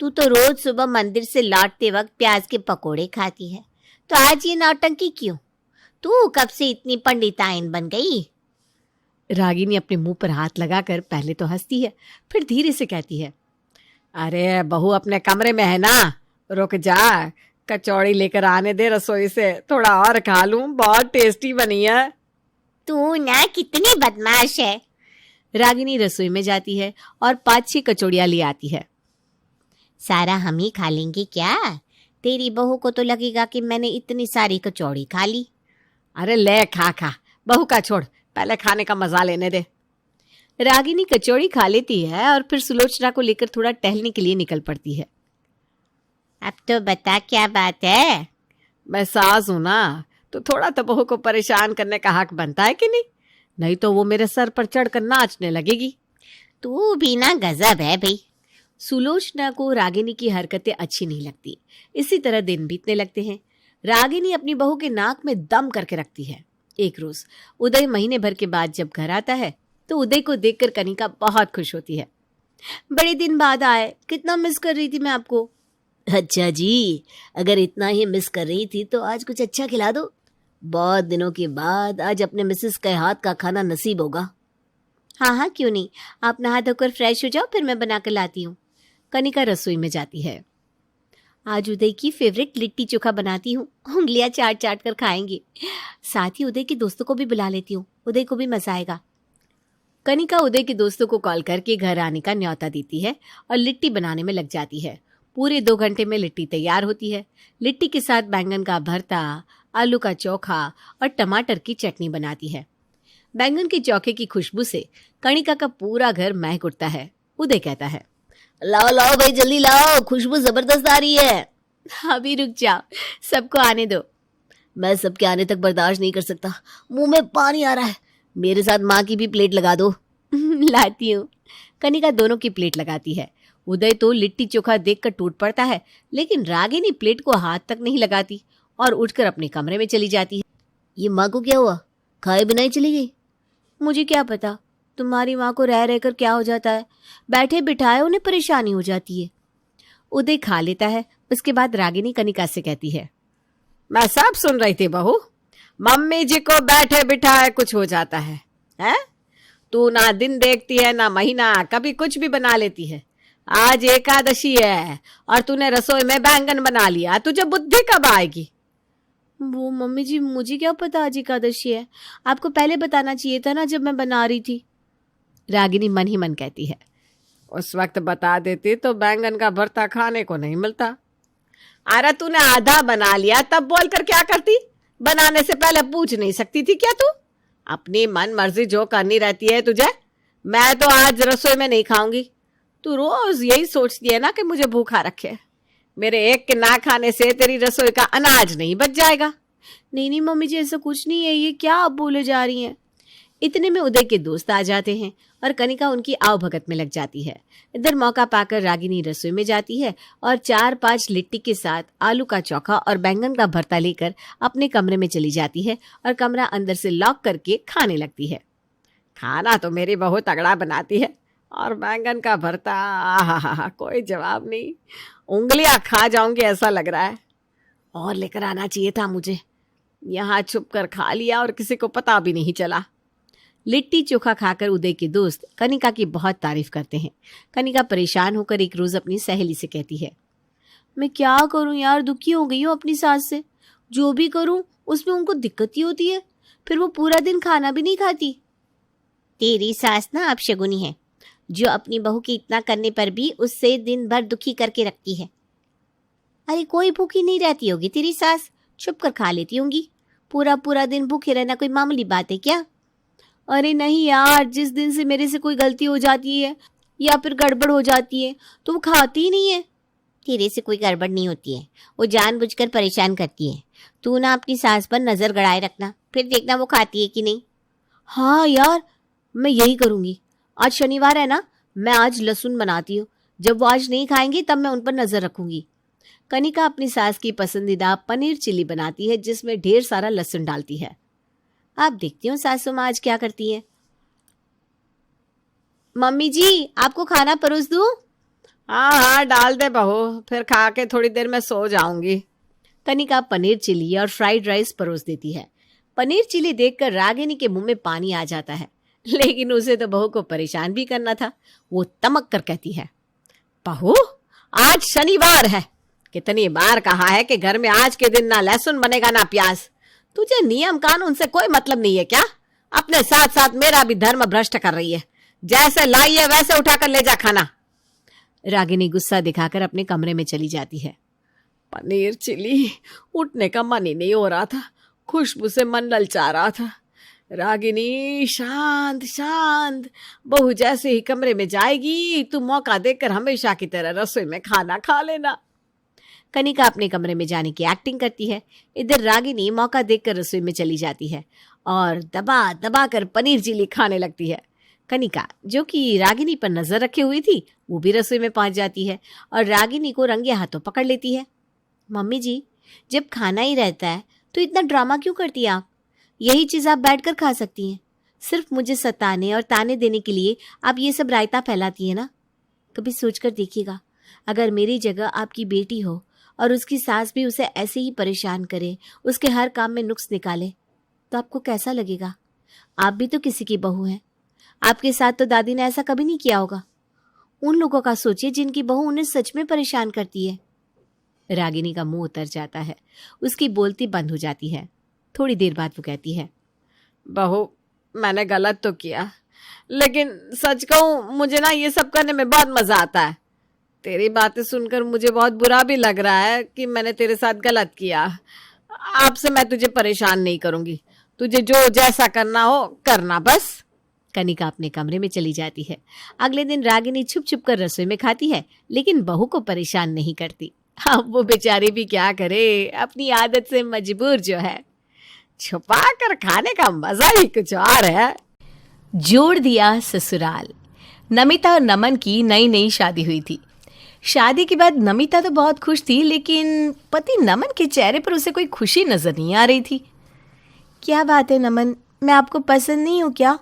तू तो रोज सुबह मंदिर से लौटते वक्त प्याज के पकोड़े खाती है, तो आज ये नौटंकी क्यों? तू कब से इतनी पंडिताइन बन गई? रागिनी अपने मुंह पर हाथ लगाकर पहले तो हंसती है, फिर धीरे से कहती है, अरे बहू अपने कमरे में है ना, रुक जा, कचौड़ी लेकर आने दे रसोई से, थोड़ा और खा लूं, बहुत टेस्टी बनी है। तू ना कितनी बदमाश है। रागिनी रसोई में जाती है और 5-6 कचौड़ियां ले आती है। सारा हम ही खा लेंगे क्या? तेरी बहू को तो लगेगा कि मैंने इतनी सारी कचौड़ी खा ली। अरे ले खा खा, बहू का छोड़, पहले खाने का मजा लेने दे। रागिनी कचौड़ी खा लेती है और फिर सुलोचना को लेकर थोड़ा टहलने के लिए निकल पड़ती है। अब तो बता क्या बात है? मैं सास हूं ना, तो थोड़ा तो बहू को परेशान करने का हक बनता है कि नहीं? नहीं तो वो मेरे सर पर चढ़कर नाचने लगेगी। तू भी ना गजब है भाई। सुलोचना को रागिनी की हरकतें अच्छी नहीं लगती। इसी तरह दिन बीतने लगते हैं। रागिनी अपनी बहू के नाक में दम करके रखती है। एक रोज उदय महीने भर के बाद जब घर आता है तो उदय को देखकर कनिका बहुत खुश होती है। बड़े दिन बाद आए, कितना मिस कर रही थी मैं आपको। अच्छा जी, अगर इतना ही मिस कर रही थी तो आज कुछ अच्छा खिला दो। बहुत दिनों के बाद आज अपने मिसेस के हाथ का खाना नसीब होगा। हाँ हाँ, क्यों नहीं, आप नहा धोकर फ्रेश हो जाओ, फिर मैं बना कर लाती हूँ। कनिका रसोई में जाती है। आज उदय की फेवरेट लिट्टी चोखा बनाती हूँ, उंगलियां चाट चाट कर खाएंगे। साथ ही उदय के दोस्तों को भी बुला लेती हूँ, उदय को भी मजा आएगा। कनिका उदय के दोस्तों को कॉल करके घर आने का न्योता देती है और लिट्टी बनाने में लग जाती है। पूरे 2 घंटे में लिट्टी तैयार होती है। लिट्टी के साथ बैंगन का भरता, आलू का चोखा और टमाटर की चटनी बनाती है। बैंगन के चोखे की खुशबू से कनिका का पूरा घर महक उठता है। उदय कहता है, लाओ लाओ भाई, जल्दी लाओ, खुशबू जबरदस्त आ रही है। अभी रुक जाओ, सबको आने दो। मैं सबके आने तक बर्दाश्त नहीं कर सकता, मुंह में पानी आ रहा है। मेरे साथ माँ की भी प्लेट लगा दो। लाती हूँ। कनिका दोनों की प्लेट लगाती है। उदय तो लिट्टी चोखा देखकर टूट पड़ता है, लेकिन रागिनी प्लेट को हाथ तक नहीं लगाती और उठकर अपने कमरे में चली जाती है। ये माँ को क्या हुआ, खाए बिना ही चली गई? मुझे क्या पता, तुम्हारी माँ को रह रहकर क्या हो जाता है, बैठे बिठाए उन्हें परेशानी हो जाती है। उदय खा लेता है। उसके बाद रागिनी कनिका से कहती है, मैं सब सुन रही थी बहू, मम्मी जी को बैठे बिठाए कुछ हो जाता है, हैं? तू ना दिन देखती है ना महीना, कभी कुछ भी बना लेती है। आज एकादशी है और तूने रसोई में बैंगन बना लिया, तुझे बुद्धि कब आएगी? वो मम्मी जी, मुझे क्या पता आज एकादशी है, आपको पहले बताना चाहिए था ना जब मैं बना रही थी। रागिनी मन ही मन कहती है, उस वक्त बता देती तो बैंगन का भरता खाने को नहीं मिलता। अरे तूने आधा बना लिया तब बोलकर क्या करती? बनाने से पहले पूछ नहीं सकती थी क्या तू? अपनी मन मर्जी जो करनी रहती है तुझे। मैं तो आज रसोई में नहीं खाऊंगी। तू रोज यही सोचती है ना कि मुझे भूखा रखे। मेरे एक के ना खाने से तेरी रसोई का अनाज नहीं बच जाएगा। नहीं नहीं मम्मी जी, ऐसा कुछ नहीं है, ये क्या आप बोले जा रही हैं। इतने में उदय के दोस्त आ जाते हैं और कनिका उनकी आवभगत में लग जाती है। इधर मौका पाकर रागिनी रसोई में जाती है और 4-5 लिट्टी के साथ आलू का चोखा और बैंगन का भरता लेकर अपने कमरे में चली जाती है और कमरा अंदर से लॉक करके खाने लगती है। खाना तो मेरी बहू तगड़ा बनाती है और बैंगन का भरता, आहा, कोई जवाब नहीं। उंगलियां खा जाऊंगी ऐसा लग रहा है। और लेकर आना चाहिए था मुझे, यहाँ छुप कर खा लिया और किसी को पता भी नहीं चला। लिट्टी चोखा खाकर उदय के दोस्त कनिका की बहुत तारीफ करते हैं। कनिका परेशान होकर एक रोज अपनी सहेली से कहती है, मैं क्या करूं यार, दुखी हो गई हूँ अपनी सास से। जो भी करूं उसमें उनको दिक्कत ही होती है, फिर वो पूरा दिन खाना भी नहीं खाती। तेरी सास ना अपशगुनी है, जो अपनी बहू के इतना करने पर भी उससे दिन भर दुखी करके रखती है। अरे कोई भूखी नहीं रहती होगी तेरी सास, छुप कर खा लेती होंगी। पूरा पूरा दिन भूखे रहना कोई मामूली बात है क्या? अरे नहीं यार, जिस दिन से मेरे से कोई गलती हो जाती है या फिर गड़बड़ हो जाती है तो वो खाती ही नहीं है। तेरे से कोई गड़बड़ नहीं होती है, वो जानबूझकर परेशान करती है। तू ना अपनी सास पर नजर गड़ाए रखना, फिर देखना वो खाती है कि नहीं। हाँ यार, मैं यही करूंगी। आज शनिवार है ना, मैं आज लहसुन बनाती हूँ, जब वो आज नहीं खाएंगी तब मैं उन पर नजर रखूंगी। कनिका अपनी सास की पसंदीदा पनीर चिली बनाती है, जिसमें ढेर सारा लहसुन डालती है। आप देखती हूँ सासू माँ आज क्या करती है। मम्मी जी, आपको खाना परोस दूं? हाँ हाँ, डाल दे बहू, फिर खा के थोड़ी देर में सो जाऊंगी। कनिका पनीर चिली और फ्राइड राइस परोस देती है। पनीर चिली देखकर रागिनी के मुंह में पानी आ जाता है, लेकिन उसे तो बहू को परेशान भी करना था। वो तमक कर कहती है, बहू आज शनिवार है, कितनी बार कहा है कि घर में आज के दिन ना लहसुन बनेगा ना प्याज। तुझे नियम कानून से कोई मतलब नहीं है क्या? अपने साथ साथ मेरा भी धर्म भ्रष्ट कर रही है। जैसे लाई है वैसे उठाकर ले जा खाना। रागिनी गुस्सा दिखाकर अपने कमरे में चली जाती है। पनीर चिली, उठने का मन ही नहीं हो रहा था, खुशबू से मन ललचा रहा था। रागिनी शांत शांत, बहू जैसे ही कमरे में जाएगी तू मौका देखकर हमेशा की तरह रसोई में खाना खा लेना। कनिका अपने कमरे में जाने की एक्टिंग करती है। इधर रागिनी मौका देखकर रसोई में चली जाती है और दबा दबा कर पनीर चिली खाने लगती है। कनिका, जो कि रागिनी पर नजर रखे हुई थी, वो भी रसोई में पहुंच जाती है और रागिनी को रंगे हाथों पकड़ लेती है। मम्मी जी, जब खाना ही रहता है तो इतना ड्रामा क्यों करती हैं आप? यही चीज आप बैठकर खा सकती हैं। सिर्फ मुझे सताने और ताने देने के लिए आप ये सब रायता फैलाती है ना। कभी सोचकर देखिएगा, अगर मेरी जगह आपकी बेटी हो और उसकी सास भी उसे ऐसे ही परेशान करे, उसके हर काम में नुक्स निकाले, तो आपको कैसा लगेगा? आप भी तो किसी की बहू हैं। आपके साथ तो दादी ने ऐसा कभी नहीं किया होगा। उन लोगों का सोचिए जिनकी बहू उन्हें सच में परेशान करती है। रागिनी का मुंह उतर जाता है, उसकी बोलती बंद हो जाती है। थोड़ी देर बाद वो कहती है, बहू, मैंने गलत तो किया, लेकिन सच कहूँ मुझे ना ये सब करने में बहुत मजा आता है। तेरी बातें सुनकर मुझे बहुत बुरा भी लग रहा है कि मैंने तेरे साथ गलत किया। आपसे मैं तुझे परेशान नहीं करूंगी, तुझे जो जैसा करना हो करना बस। कनिका अपने कमरे में चली जाती है। अगले दिन रागिनी छुप छुप कर रसोई में खाती है, लेकिन बहू को परेशान नहीं करती। अब वो बेचारी भी क्या करे, अपनी आदत से मजबूर जो है। छुपा कर खाने का मजा ही कुछ और है। जोड़ दिया ससुराल। नमिता और नमन की नई नई शादी हुई थी। शादी के बाद नमिता तो बहुत खुश थी, लेकिन पति नमन के चेहरे पर उसे कोई खुशी नजर नहीं आ रही थी। क्या बात है नमन, मैं आपको पसंद नहीं हूँ क्या?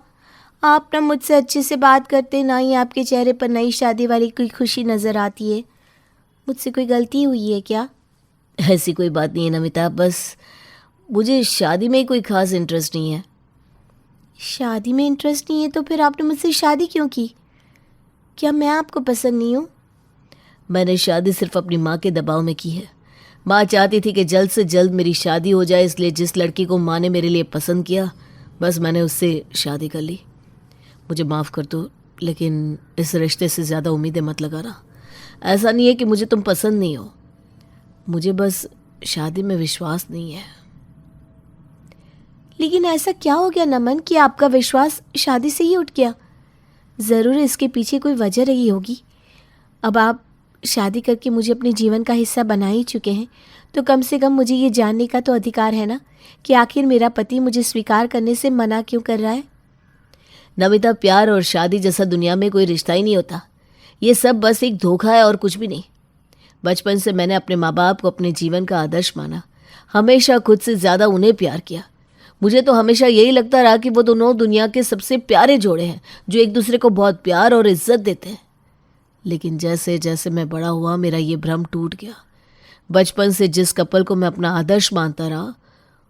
आप ना मुझसे अच्छे से बात करते, ना ही आपके चेहरे पर नई शादी वाली कोई खुशी नजर आती है। मुझसे कोई गलती हुई है क्या? ऐसी कोई बात नहीं है नमिता, बस मुझे शादी में कोई खास इंटरेस्ट नहीं है। शादी में इंटरेस्ट नहीं है तो फिर आपने मुझसे शादी क्यों की? क्या मैं आपको पसंद नहीं हूँ? मैंने शादी सिर्फ अपनी माँ के दबाव में की है। माँ चाहती थी कि जल्द से जल्द मेरी शादी हो जाए, इसलिए जिस लड़की को माँ ने मेरे लिए पसंद किया, बस मैंने उससे शादी कर ली। मुझे माफ़ कर दो, लेकिन इस रिश्ते से ज़्यादा उम्मीदें मत लगाना। ऐसा नहीं है कि मुझे तुम पसंद नहीं हो, मुझे बस शादी में विश्वास नहीं है। लेकिन ऐसा क्या हो गया नमन कि आपका विश्वास शादी से ही उठ गया? ज़रूर इसके पीछे कोई वजह रही होगी। अब आप शादी करके मुझे अपने जीवन का हिस्सा बना ही चुके हैं, तो कम से कम मुझे ये जानने का तो अधिकार है ना कि आखिर मेरा पति मुझे स्वीकार करने से मना क्यों कर रहा है। नमिता, प्यार और शादी जैसा दुनिया में कोई रिश्ता ही नहीं होता। ये सब बस एक धोखा है और कुछ भी नहीं। बचपन से मैंने अपने माँ बाप को अपने जीवन का आदर्श माना, हमेशा खुद से ज़्यादा उन्हें प्यार किया। मुझे तो हमेशा यही लगता रहा कि वो दोनों दुनिया के सबसे प्यारे जोड़े हैं, जो एक दूसरे को बहुत प्यार और इज्जत देते हैं। लेकिन जैसे जैसे मैं बड़ा हुआ, मेरा ये भ्रम टूट गया। बचपन से जिस कपल को मैं अपना आदर्श मानता रहा,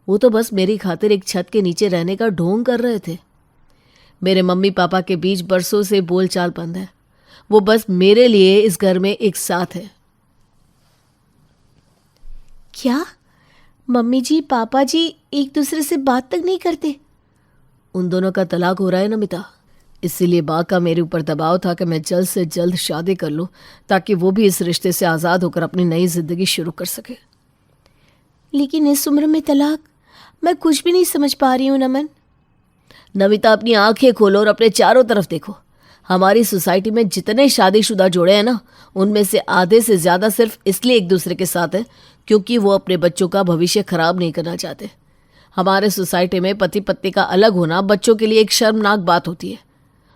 वो तो बस मेरी खातिर एक छत के नीचे रहने का ढोंग कर रहे थे। मेरे मम्मी पापा के बीच बरसों से बोलचाल बंद है। वो बस मेरे लिए इस घर में एक साथ है। क्या मम्मी जी पापा जी एक दूसरे से बात तक नहीं करते? उन दोनों का तलाक हो रहा है नमिता, इसीलिए माँ का मेरे ऊपर दबाव था कि मैं जल्द से जल्द शादी कर लूँ, ताकि वो भी इस रिश्ते से आज़ाद होकर अपनी नई जिंदगी शुरू कर सके। लेकिन इस उम्र में तलाक, मैं कुछ भी नहीं समझ पा रही हूँ नमन। नमिता, अपनी आंखें खोलो और अपने चारों तरफ देखो। हमारी सोसाइटी में जितने शादीशुदा जोड़े हैं ना, उनमें से आधे से ज़्यादा सिर्फ इसलिए एक दूसरे के साथ है क्योंकि वो अपने बच्चों का भविष्य खराब नहीं करना चाहते। हमारे सोसाइटी में पति पत्नी का अलग होना बच्चों के लिए एक शर्मनाक बात होती है,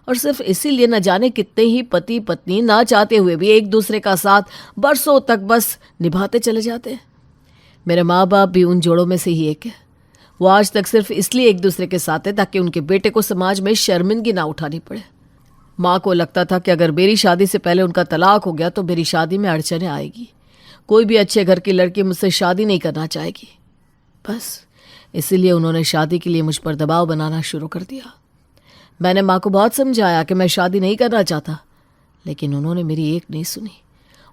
और सिर्फ इसीलिए न जाने कितने ही पति पत्नी ना चाहते हुए भी एक दूसरे का साथ बरसों तक बस निभाते चले जाते हैं। मेरे माँ बाप भी उन जोड़ों में से ही एक है। वो आज तक सिर्फ इसलिए एक दूसरे के साथ है ताकि उनके बेटे को समाज में शर्मिंदगी ना उठानी पड़े। माँ को लगता था कि अगर मेरी शादी से पहले उनका तलाक हो गया तो मेरी शादी में अड़चनें आएगी। कोई भी अच्छे घर की लड़की मुझसे शादी नहीं करना चाहेगी। बस इसीलिए उन्होंने शादी के लिए मुझ पर दबाव बनाना शुरू कर दिया। मैंने माँ को बहुत समझाया कि मैं शादी नहीं करना चाहता, लेकिन उन्होंने मेरी एक नहीं सुनी।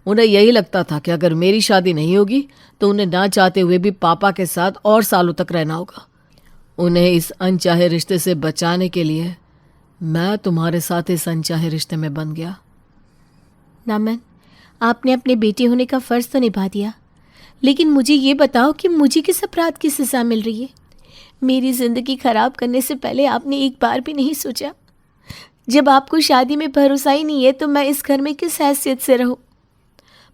उन्हें यही लगता था कि अगर मेरी शादी नहीं होगी तो उन्हें ना चाहते हुए भी पापा के साथ और सालों तक रहना होगा। उन्हें इस अनचाहे रिश्ते से बचाने के लिए मैं तुम्हारे साथ इस अनचाहे रिश्ते में बन गया। नमन, आपने अपने बेटे होने का फ़र्ज़ तो निभा दिया, लेकिन मुझे ये बताओ कि मुझे किस अपराध की सज़ा मिल रही है? मेरी ज़िंदगी ख़राब करने से पहले आपने एक बार भी नहीं सोचा? जब आपको शादी में भरोसा ही नहीं है तो मैं इस घर में किस हैसियत से रहूं?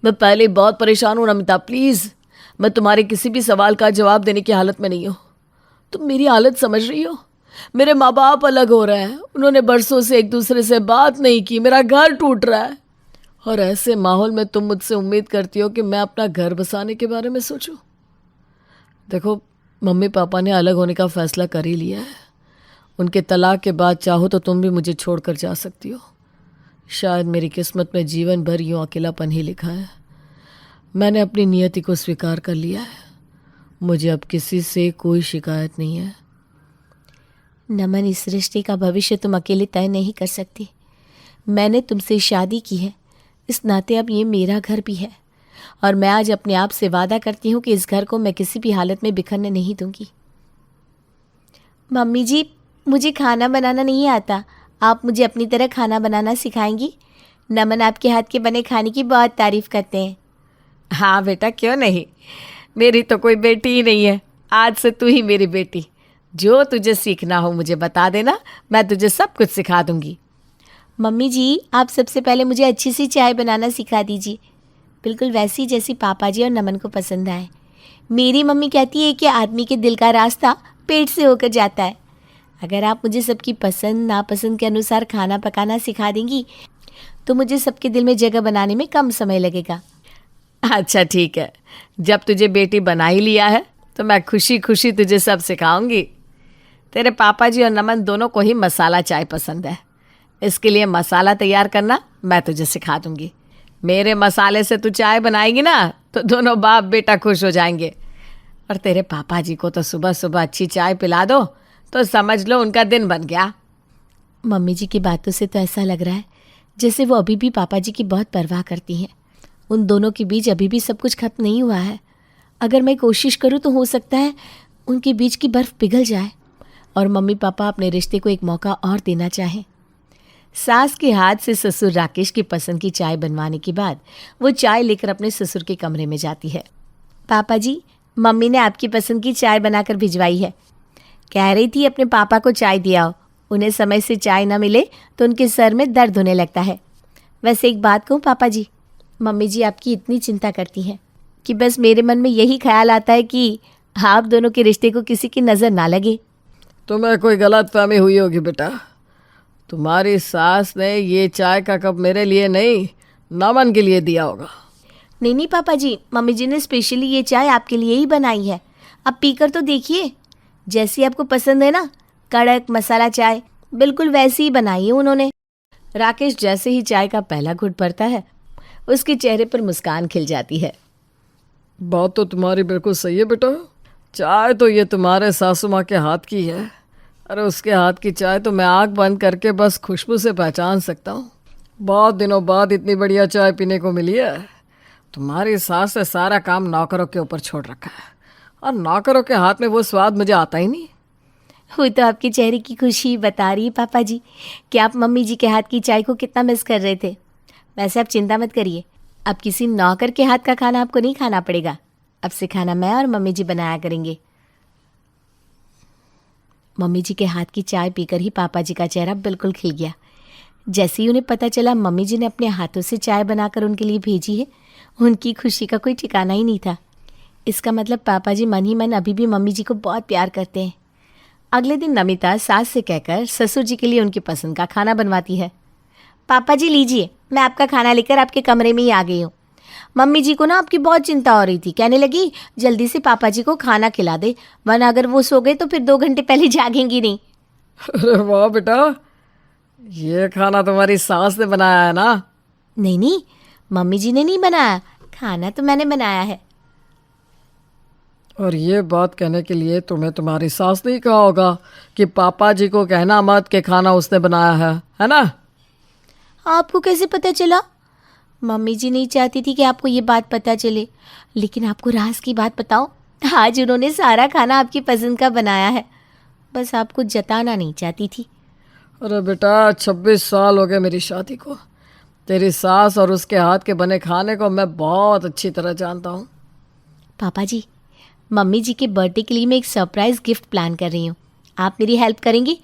मैं पहले बहुत परेशान हूँ नमिता, प्लीज़। मैं तुम्हारे किसी भी सवाल का जवाब देने की हालत में नहीं हूँ। तुम मेरी हालत समझ रही हो? मेरे माँ बाप अलग हो रहे हैं, उन्होंने बरसों से एक दूसरे से बात नहीं की, मेरा घर टूट रहा है, और ऐसे माहौल में तुम मुझसे उम्मीद करती हो कि मैं अपना घर बसाने के बारे में सोचूं? देखो, मम्मी पापा ने अलग होने का फ़ैसला कर ही लिया है। उनके तलाक के बाद चाहो तो तुम भी मुझे छोड़कर जा सकती हो। शायद मेरी किस्मत में जीवन भर यूं अकेलापन ही लिखा है। मैंने अपनी नियति को स्वीकार कर लिया है। मुझे अब किसी से कोई शिकायत नहीं है। नमन, इस रिश्ते का भविष्य तुम अकेले तय नहीं कर सकती। मैंने तुमसे शादी की है, इस नाते अब ये मेरा घर भी है, और मैं आज अपने आप से वादा करती हूँ कि इस घर को मैं किसी भी हालत में बिखरने नहीं दूंगी। मम्मी जी, मुझे खाना बनाना नहीं आता, आप मुझे अपनी तरह खाना बनाना सिखाएंगी? नमन आपके हाथ के बने खाने की बहुत तारीफ करते हैं। हाँ बेटा, क्यों नहीं। मेरी तो कोई बेटी ही नहीं है, आज से तू ही मेरी बेटी। जो तुझे सीखना हो मुझे बता देना, मैं तुझे सब कुछ सिखा दूंगी। मम्मी जी, आप सबसे पहले मुझे अच्छी सी चाय बनाना सिखा दीजिए, बिल्कुल वैसी जैसी पापा जी और नमन को पसंद आए। मेरी मम्मी कहती है कि आदमी के दिल का रास्ता पेट से होकर जाता है। अगर आप मुझे सबकी पसंद नापसंद के अनुसार खाना पकाना सिखा देंगी तो मुझे सबके दिल में जगह बनाने में कम समय लगेगा। अच्छा ठीक है, जब तुझे बेटी बना ही लिया है तो मैं खुशी खुशी तुझे सब सिखाऊंगी। तेरे पापा जी और नमन दोनों को ही मसाला चाय पसंद है, इसके लिए मसाला तैयार करना मैं तुझे सिखा दूंगी। मेरे मसाले से तू चाय बनाएगी ना तो दोनों बाप बेटा खुश हो जाएंगे। और तेरे पापा जी को तो सुबह सुबह अच्छी चाय पिला दो तो समझ लो उनका दिन बन गया। मम्मी जी की बातों से तो ऐसा लग रहा है जैसे वो अभी भी पापा जी की बहुत परवाह करती हैं। उन दोनों के बीच अभी भी सब कुछ खत्म नहीं हुआ है। अगर मैं कोशिश करूं तो हो सकता है उनके बीच की बर्फ़ पिघल जाए और मम्मी पापा अपने रिश्ते को एक मौका और देना चाहें। सास के हाथ से ससुर राकेश की पसंद की चाय बनवाने के बाद वो चाय लेकर अपने ससुर के कमरे में जाती है। पापा जी, मम्मी ने आपकी पसंद की चाय बनाकर भिजवाई है। कह रही थी अपने पापा को चाय दिया, उन्हें समय से चाय न मिले तो उनके सर में दर्द होने लगता है। वैसे एक बात कहूँ पापा जी, मम्मी जी आपकी इतनी चिंता करती हैं कि बस मेरे मन में यही ख्याल आता है कि आप दोनों के रिश्ते को किसी की नज़र ना लगे। तुम्हें कोई गलत फहमी हुई होगी बेटा। तुम्हारी सास ने ये चाय का कप मेरे लिए नहीं, नमन के लिए दिया होगा। नहीं नहीं पापा जी, मम्मी जी ने स्पेशली ये चाय आपके लिए ही बनाई है। आप पीकर तो देखिए, जैसी आपको पसंद है ना, कड़क मसाला चाय, बिल्कुल वैसी ही बनाई है उन्होंने। राकेश जैसे ही चाय का पहला घुट भरता है उसके चेहरे पर मुस्कान खिल जाती है। बात तो तुम्हारी बिल्कुल सही है बेटा। चाय तो ये तुम्हारे सासू माँ के हाथ की है। अरे उसके हाथ की चाय तो मैं आँख बंद करके बस खुशबू से पहचान सकता हूँ। बहुत दिनों बाद इतनी बढ़िया चाय पीने को मिली है। तुम्हारी सास ने सारा काम नौकरों के ऊपर छोड़ रखा है और नौकरों के हाथ में वो स्वाद मुझे आता ही नहीं। वो तो आपके चेहरे की खुशी बता रही है पापा जी कि आप मम्मी जी के हाथ की चाय को कितना मिस कर रहे थे। वैसे आप चिंता मत करिए, अब किसी नौकर के हाथ का खाना आपको नहीं खाना पड़ेगा। अब से खाना मैं और मम्मी जी बनाया करेंगे। मम्मी जी के हाथ की चाय पीकर ही पापा जी का चेहरा बिल्कुल खिल गया। जैसे ही उन्हें पता चला मम्मी जी ने अपने हाथों से चाय बनाकर उनके लिए भेजी है, उनकी खुशी का कोई ठिकाना ही नहीं था। इसका मतलब पापा जी मन ही मन अभी भी मम्मी जी को बहुत प्यार करते हैं। अगले दिन नमिता सास से कहकर ससुर जी के लिए उनकी पसंद का खाना बनवाती है। पापा जी लीजिए, मैं आपका खाना लेकर आपके कमरे में ही आ गई हूँ। मम्मी जी को ना आपकी बहुत चिंता हो रही थी, कहने लगी जल्दी से पापा जी को खाना खिला दे, वरना अगर वो सो गए तो फिर 2 घंटे पहले जागेंगी नहीं। अरे वाह बेटा, ये खाना तुम्हारी सास ने बनाया है ना? नहीं नहीं, मम्मी जी ने नहीं बनाया, खाना तो मैंने बनाया है। और ये बात कहने के लिए तुम्हें तुम्हारी सास ने ही कहा होगा कि पापा जी को कहना मत कि खाना उसने बनाया है ना? आपको कैसे पता चला? मम्मी जी नहीं चाहती थी कि आपको ये बात पता चले, लेकिन आपको राज की बात बताओ, आज उन्होंने सारा खाना आपकी पसंद का बनाया है, बस आपको जताना नहीं चाहती थी। अरे बेटा, 26 साल हो गए मेरी शादी को। तेरी सास और उसके हाथ के बने खाने को मैं बहुत अच्छी तरह जानता हूँ। पापा जी, मम्मी जी के बर्थडे के लिए मैं एक सरप्राइज़ गिफ्ट प्लान कर रही हूँ। आप मेरी हेल्प करेंगी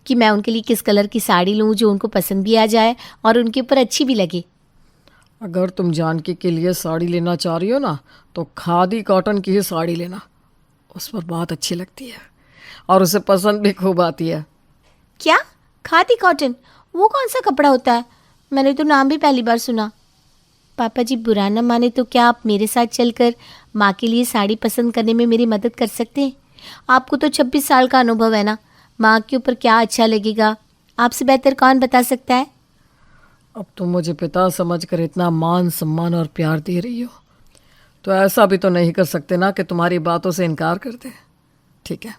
कि मैं उनके लिए किस कलर की साड़ी लूँ जो उनको पसंद भी आ जाए और उनके ऊपर अच्छी भी लगे। अगर तुम जानकी के लिए साड़ी लेना चाह रही हो ना, तो खादी कॉटन की ही साड़ी लेना, उस पर बहुत अच्छी लगती है और उसे पसंद भी खूब आती है। क्या? खादी कॉटन? वो कौन सा कपड़ा होता है? मैंने तो नाम भी पहली बार सुना। पापा जी बुरा न माने तो क्या आप मेरे साथ चलकर माँ के लिए साड़ी पसंद करने में मेरी मदद कर सकते हैं? आपको तो 26 साल का अनुभव है ना, माँ के ऊपर क्या अच्छा लगेगा आपसे बेहतर कौन बता सकता है? अब तुम मुझे पिता समझकर इतना मान सम्मान और प्यार दे रही हो, तो ऐसा भी तो नहीं कर सकते ना कि तुम्हारी बातों से इनकार कर दे। ठीक है,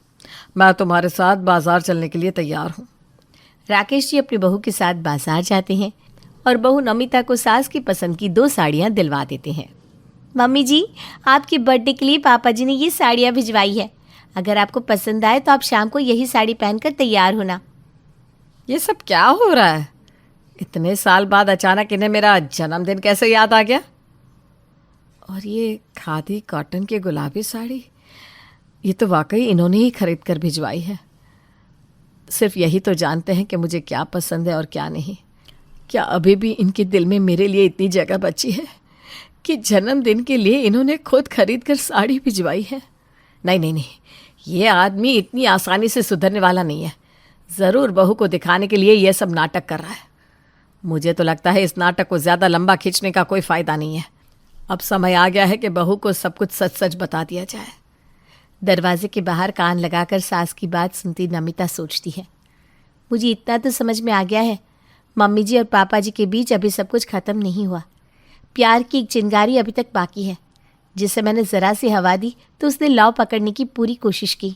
मैं तुम्हारे साथ बाजार चलने के लिए तैयार हूँ। राकेश जी अपनी बहू के साथ बाजार जाते हैं और बहू नमिता को सास की पसंद की 2 साड़ियाँ दिलवा देते हैं। मम्मी जी, आपके बर्थडे के लिए पापा जी ने ये साड़ियाँ भिजवाई है। अगर आपको पसंद आए तो आप शाम को यही साड़ी पहनकर तैयार होना। ये सब क्या हो रहा है? इतने साल बाद अचानक इन्हें मेरा जन्मदिन कैसे याद आ गया? और ये खादी कॉटन की गुलाबी साड़ी, ये तो वाकई इन्होंने ही खरीद कर भिजवाई है। सिर्फ यही तो जानते हैं कि मुझे क्या पसंद है और क्या नहीं। क्या अभी भी इनके दिल में मेरे लिए इतनी जगह बची है कि जन्मदिन के लिए इन्होंने खुद खरीद कर साड़ी भिजवाई है? नहीं नहीं नहीं, ये आदमी इतनी आसानी से सुधरने वाला नहीं है। ज़रूर बहू को दिखाने के लिए यह सब नाटक कर रहा है। मुझे तो लगता है इस नाटक को ज़्यादा लंबा खींचने का कोई फ़ायदा नहीं है। अब समय आ गया है कि बहू को सब कुछ सच सच बता दिया जाए। दरवाजे के बाहर कान लगाकर सास की बात सुनती नमिता सोचती है, मुझे इतना तो समझ में आ गया है, मम्मी जी और पापा जी के बीच अभी सब कुछ ख़त्म नहीं हुआ। प्यार की एक चिंगारी अभी तक बाकी है। जिसे मैंने ज़रा सी हवा दी तो उसने लाव पकड़ने की पूरी कोशिश की।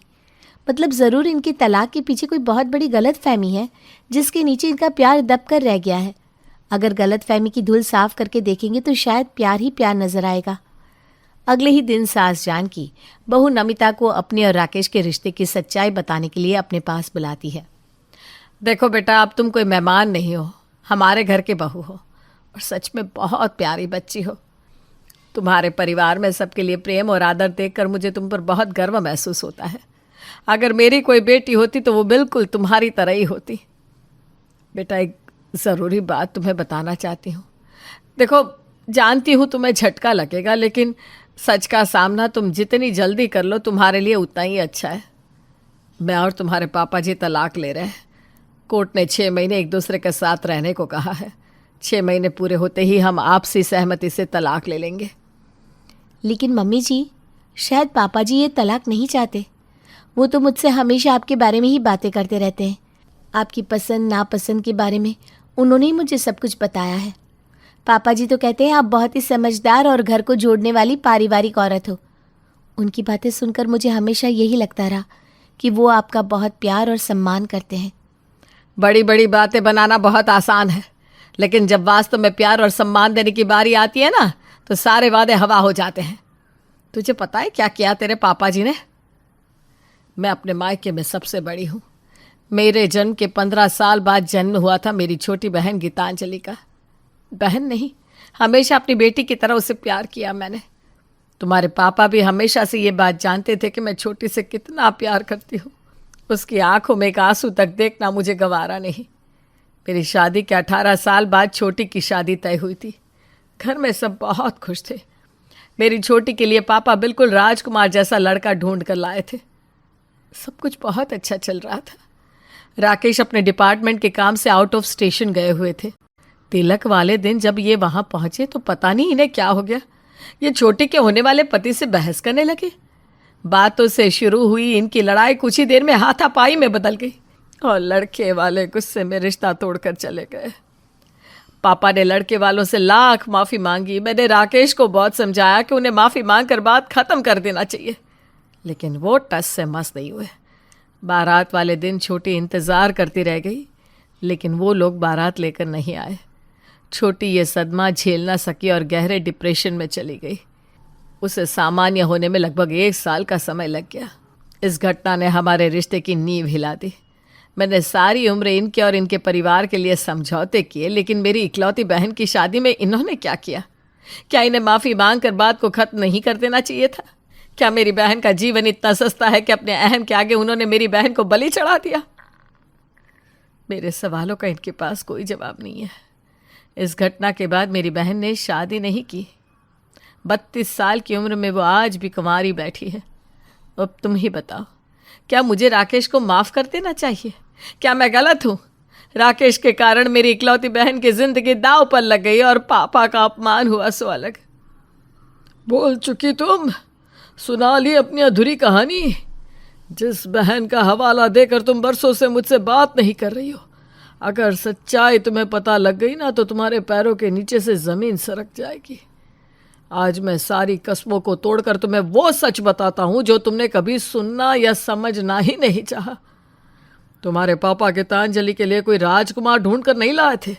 मतलब ज़रूर इनके तलाक के पीछे कोई बहुत बड़ी गलत फहमी है जिसके नीचे इनका प्यार दब कर रह गया है। अगर गलत फहमी की धूल साफ करके देखेंगे तो शायद प्यार ही प्यार नजर आएगा। अगले ही दिन सास जानकी बहू नमिता को अपने और राकेश के रिश्ते की सच्चाई बताने के लिए अपने पास बुलाती है। देखो बेटा, अब तुम कोई मेहमान नहीं हो, हमारे घर के बहू हो और सच में बहुत प्यारी बच्ची हो। तुम्हारे परिवार में सबके लिए प्रेम और आदर देखकर मुझे तुम पर बहुत गर्व महसूस होता है। अगर मेरी कोई बेटी होती तो वो बिल्कुल तुम्हारी तरह ही होती। बेटा, एक ज़रूरी बात तुम्हें बताना चाहती हूँ। देखो, जानती हूँ तुम्हें झटका लगेगा, लेकिन सच का सामना तुम जितनी जल्दी कर लो तुम्हारे लिए उतना ही अच्छा है। मैं और तुम्हारे पापा जी तलाक ले रहे हैं। कोर्ट ने 6 महीने एक दूसरे के साथ रहने को कहा है। 6 महीने पूरे होते ही हम आपसी सहमति से तलाक ले लेंगे। लेकिन मम्मी जी, शायद पापा जी ये तलाक नहीं चाहते। वो तो मुझसे हमेशा आपके बारे में ही बातें करते रहते हैं। आपकी पसंद नापसंद के बारे में उन्होंने ही मुझे सब कुछ बताया है। पापा जी तो कहते हैं आप बहुत ही समझदार और घर को जोड़ने वाली पारिवारिक औरत हो। उनकी बातें सुनकर मुझे हमेशा यही लगता रहा कि वो आपका बहुत प्यार और सम्मान करते हैं। बड़ी बड़ी बातें बनाना बहुत आसान है, लेकिन जब वास्तव में प्यार और सम्मान देने की बारी आती है ना, तो सारे वादे हवा हो जाते हैं। तुझे पता है क्या किया तेरे पापा जी ने? मैं अपने मायके में सबसे बड़ी हूँ। मेरे जन्म के 15 साल बाद जन्म हुआ था मेरी छोटी बहन गीतांजलि का। बहन नहीं, हमेशा अपनी बेटी की तरह उसे प्यार किया मैंने। तुम्हारे पापा भी हमेशा से ये बात जानते थे कि मैं छोटी से कितना प्यार करती हूँ। उसकी आंखों में एक आंसू तक देखना मुझे गवारा नहीं। मेरी शादी के 18 साल बाद छोटी की शादी तय हुई थी। घर में सब बहुत खुश थे। मेरी छोटी के लिए पापा बिल्कुल राजकुमार जैसा लड़का ढूंढ कर लाए थे। सब कुछ बहुत अच्छा चल रहा था। राकेश अपने डिपार्टमेंट के काम से आउट ऑफ स्टेशन गए हुए थे। तिलक वाले दिन जब ये वहां पहुंचे तो पता नहीं इन्हें क्या हो गया। ये छोटी के होने वाले पति से बहस करने लगे। बातों से शुरू हुई इनकी लड़ाई कुछ ही देर में हाथापाई में बदल गई और लड़के वाले गुस्से में रिश्ता तोड़कर चले गए। पापा ने लड़के वालों से लाख माफ़ी मांगी। मैंने राकेश को बहुत समझाया कि उन्हें माफ़ी मांग कर बात ख़त्म कर देना चाहिए, लेकिन वो टस से मस नहीं हुए। बारात वाले दिन छोटी इंतज़ार करती रह गई, लेकिन वो लोग बारात लेकर नहीं आए। छोटी ये सदमा झेल ना सकी और गहरे डिप्रेशन में चली गई। उसे सामान्य होने में लगभग 1 साल का समय लग गया। इस घटना ने हमारे रिश्ते की नींव हिला दी। मैंने सारी उम्र इनके और इनके परिवार के लिए समझौते किए, लेकिन मेरी इकलौती बहन की शादी में इन्होंने क्या किया? क्या इन्हें माफ़ी मांग कर बात को ख़त्म नहीं कर देना चाहिए था? क्या मेरी बहन का जीवन इतना सस्ता है कि अपने अहम के आगे उन्होंने मेरी बहन को बलि चढ़ा दिया? मेरे सवालों का इनके पास कोई जवाब नहीं है। इस घटना के बाद मेरी बहन ने शादी नहीं की। 32 साल की उम्र में वो आज भी कुंवारी बैठी है। अब तुम ही बताओ, क्या मुझे राकेश को माफ़ कर देना चाहिए? क्या मैं गलत हूँ? राकेश के कारण मेरी इकलौती बहन की जिंदगी दांव पर लग गई और पापा का अपमान हुआ सो अलग। बोल चुकी तुम, सुना ली अपनी अधूरी कहानी। जिस बहन का हवाला देकर तुम बरसों से मुझसे बात नहीं कर रही हो, अगर सच्चाई तुम्हें पता लग गई ना तो तुम्हारे पैरों के नीचे से जमीन सरक जाएगी। आज मैं सारी कस्मों को तोड़कर तुम्हें वो सच बताता हूं जो तुमने कभी सुनना या समझना ही नहीं चाहा। तुम्हारे पापा गीतांजलि के लिए कोई राजकुमार ढूंढ कर नहीं लाए थे।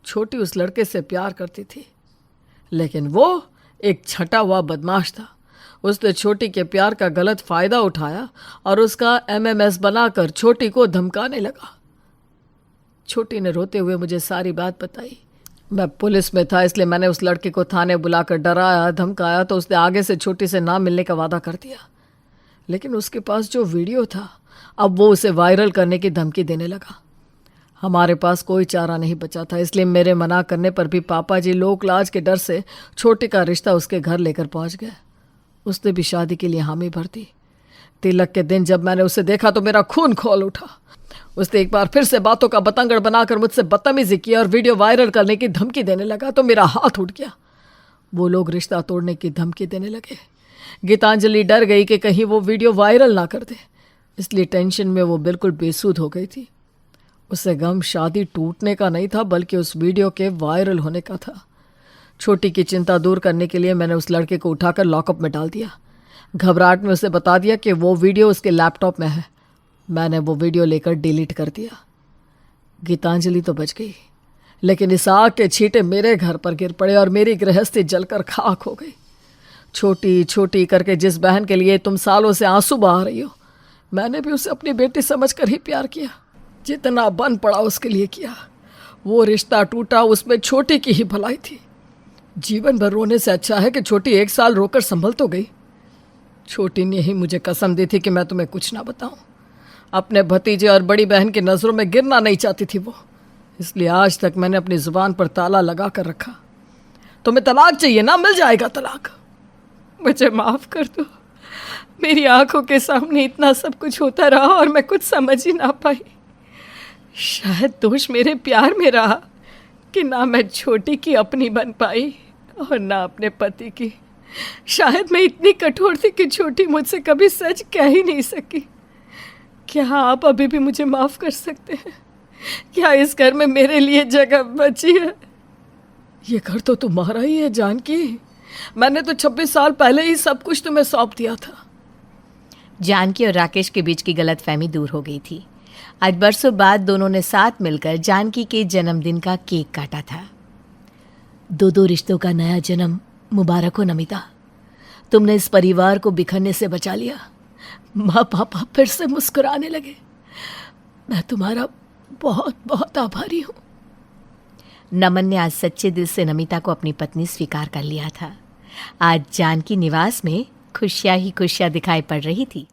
छोटी उस लड़के से प्यार करती थी, लेकिन वो एक छटा हुआ बदमाश था। उसने छोटी के प्यार का गलत फायदा उठाया और उसका एमएमएस बनाकर छोटी को धमकाने लगा। छोटी ने रोते हुए मुझे सारी बात बताई। मैं पुलिस में था, इसलिए मैंने उस लड़के को थाने बुलाकर डराया, धमकाया, तो उसने आगे से छोटी से ना मिलने का वादा कर दिया। लेकिन उसके पास जो वीडियो था, अब वो उसे वायरल करने की धमकी देने लगा। हमारे पास कोई चारा नहीं बचा था, इसलिए मेरे मना करने पर भी पापा जी लोक लाज के डर से छोटी का रिश्ता उसके घर लेकर पहुंच गए। उसने भी शादी के लिए हामी भर दी। तिलक के दिन जब मैंने उसे देखा तो मेरा खून खौल उठा। उसने एक बार फिर से बातों का बतंगड़ बनाकर मुझसे बदतमीजी की और वीडियो वायरल करने की धमकी देने लगा तो मेरा हाथ उठ गया। वो लोग रिश्ता तोड़ने की धमकी देने लगे। गीतांजलि डर गई कि कहीं वो वीडियो वायरल ना कर दे, इसलिए टेंशन में वो बिल्कुल बेसुध हो गई थी। उसे गम शादी टूटने का नहीं था, बल्कि उस वीडियो के वायरल होने का था। छोटी की चिंता दूर करने के लिए मैंने उस लड़के को उठाकर लॉकअप में डाल दिया। घबराहट में उसे बता दिया कि वो वीडियो उसके लैपटॉप में है। मैंने वो वीडियो लेकर डिलीट कर दिया। गीतांजलि तो बच गई, लेकिन इस आग के छींटे मेरे घर पर गिर पड़े और मेरी गृहस्थी जलकर खाक हो गई। छोटी छोटी करके जिस बहन के लिए तुम सालों से आंसू बहा रही हो, मैंने भी उसे अपनी बेटी समझकर ही प्यार किया। जितना बन पड़ा उसके लिए किया। वो रिश्ता टूटा, उसमें छोटी की ही भलाई थी। जीवन भर रोने से अच्छा है कि छोटी 1 साल रोकर संभल तो गई। छोटी ने ही मुझे कसम दी थी कि मैं तुम्हें कुछ ना बताऊं। अपने भतीजे और बड़ी बहन की नज़रों में गिरना नहीं चाहती थी वो, इसलिए आज तक मैंने अपनी जुबान पर ताला लगा कर रखा। तुम्हें तलाक चाहिए ना, मिल जाएगा तलाक। मुझे माफ कर दो। मेरी आंखों के सामने इतना सब कुछ होता रहा और मैं कुछ समझ ही ना पाई। शायद दोष मेरे प्यार में रहा कि ना मैं छोटी की अपनी बन पाई और ना अपने पति की। शायद मैं इतनी कठोर थी कि छोटी मुझसे कभी सच कह ही नहीं सकी। क्या आप अभी भी मुझे माफ कर सकते हैं? क्या इस घर में मेरे लिए जगह बची है? ये घर तो तुम्हारा ही है जानकी। मैंने तो 26 साल पहले ही सब कुछ तुम्हें सौंप दिया था। जानकी और राकेश के बीच की गलतफहमी दूर हो गई थी। आज बरसों बाद दोनों ने साथ मिलकर जानकी के जन्मदिन का केक काटा था। 2 रिश्तों का नया जन्म मुबारक हो नमिता। तुमने इस परिवार को बिखरने से बचा लिया। माँ पापा फिर से मुस्कुराने लगे। मैं तुम्हारा बहुत बहुत आभारी हूँ। नमन ने आज सच्चे दिल से नमिता को अपनी पत्नी स्वीकार कर लिया था। आज जानकी निवास में खुशियां ही खुशियां दिखाई पड़ रही थी।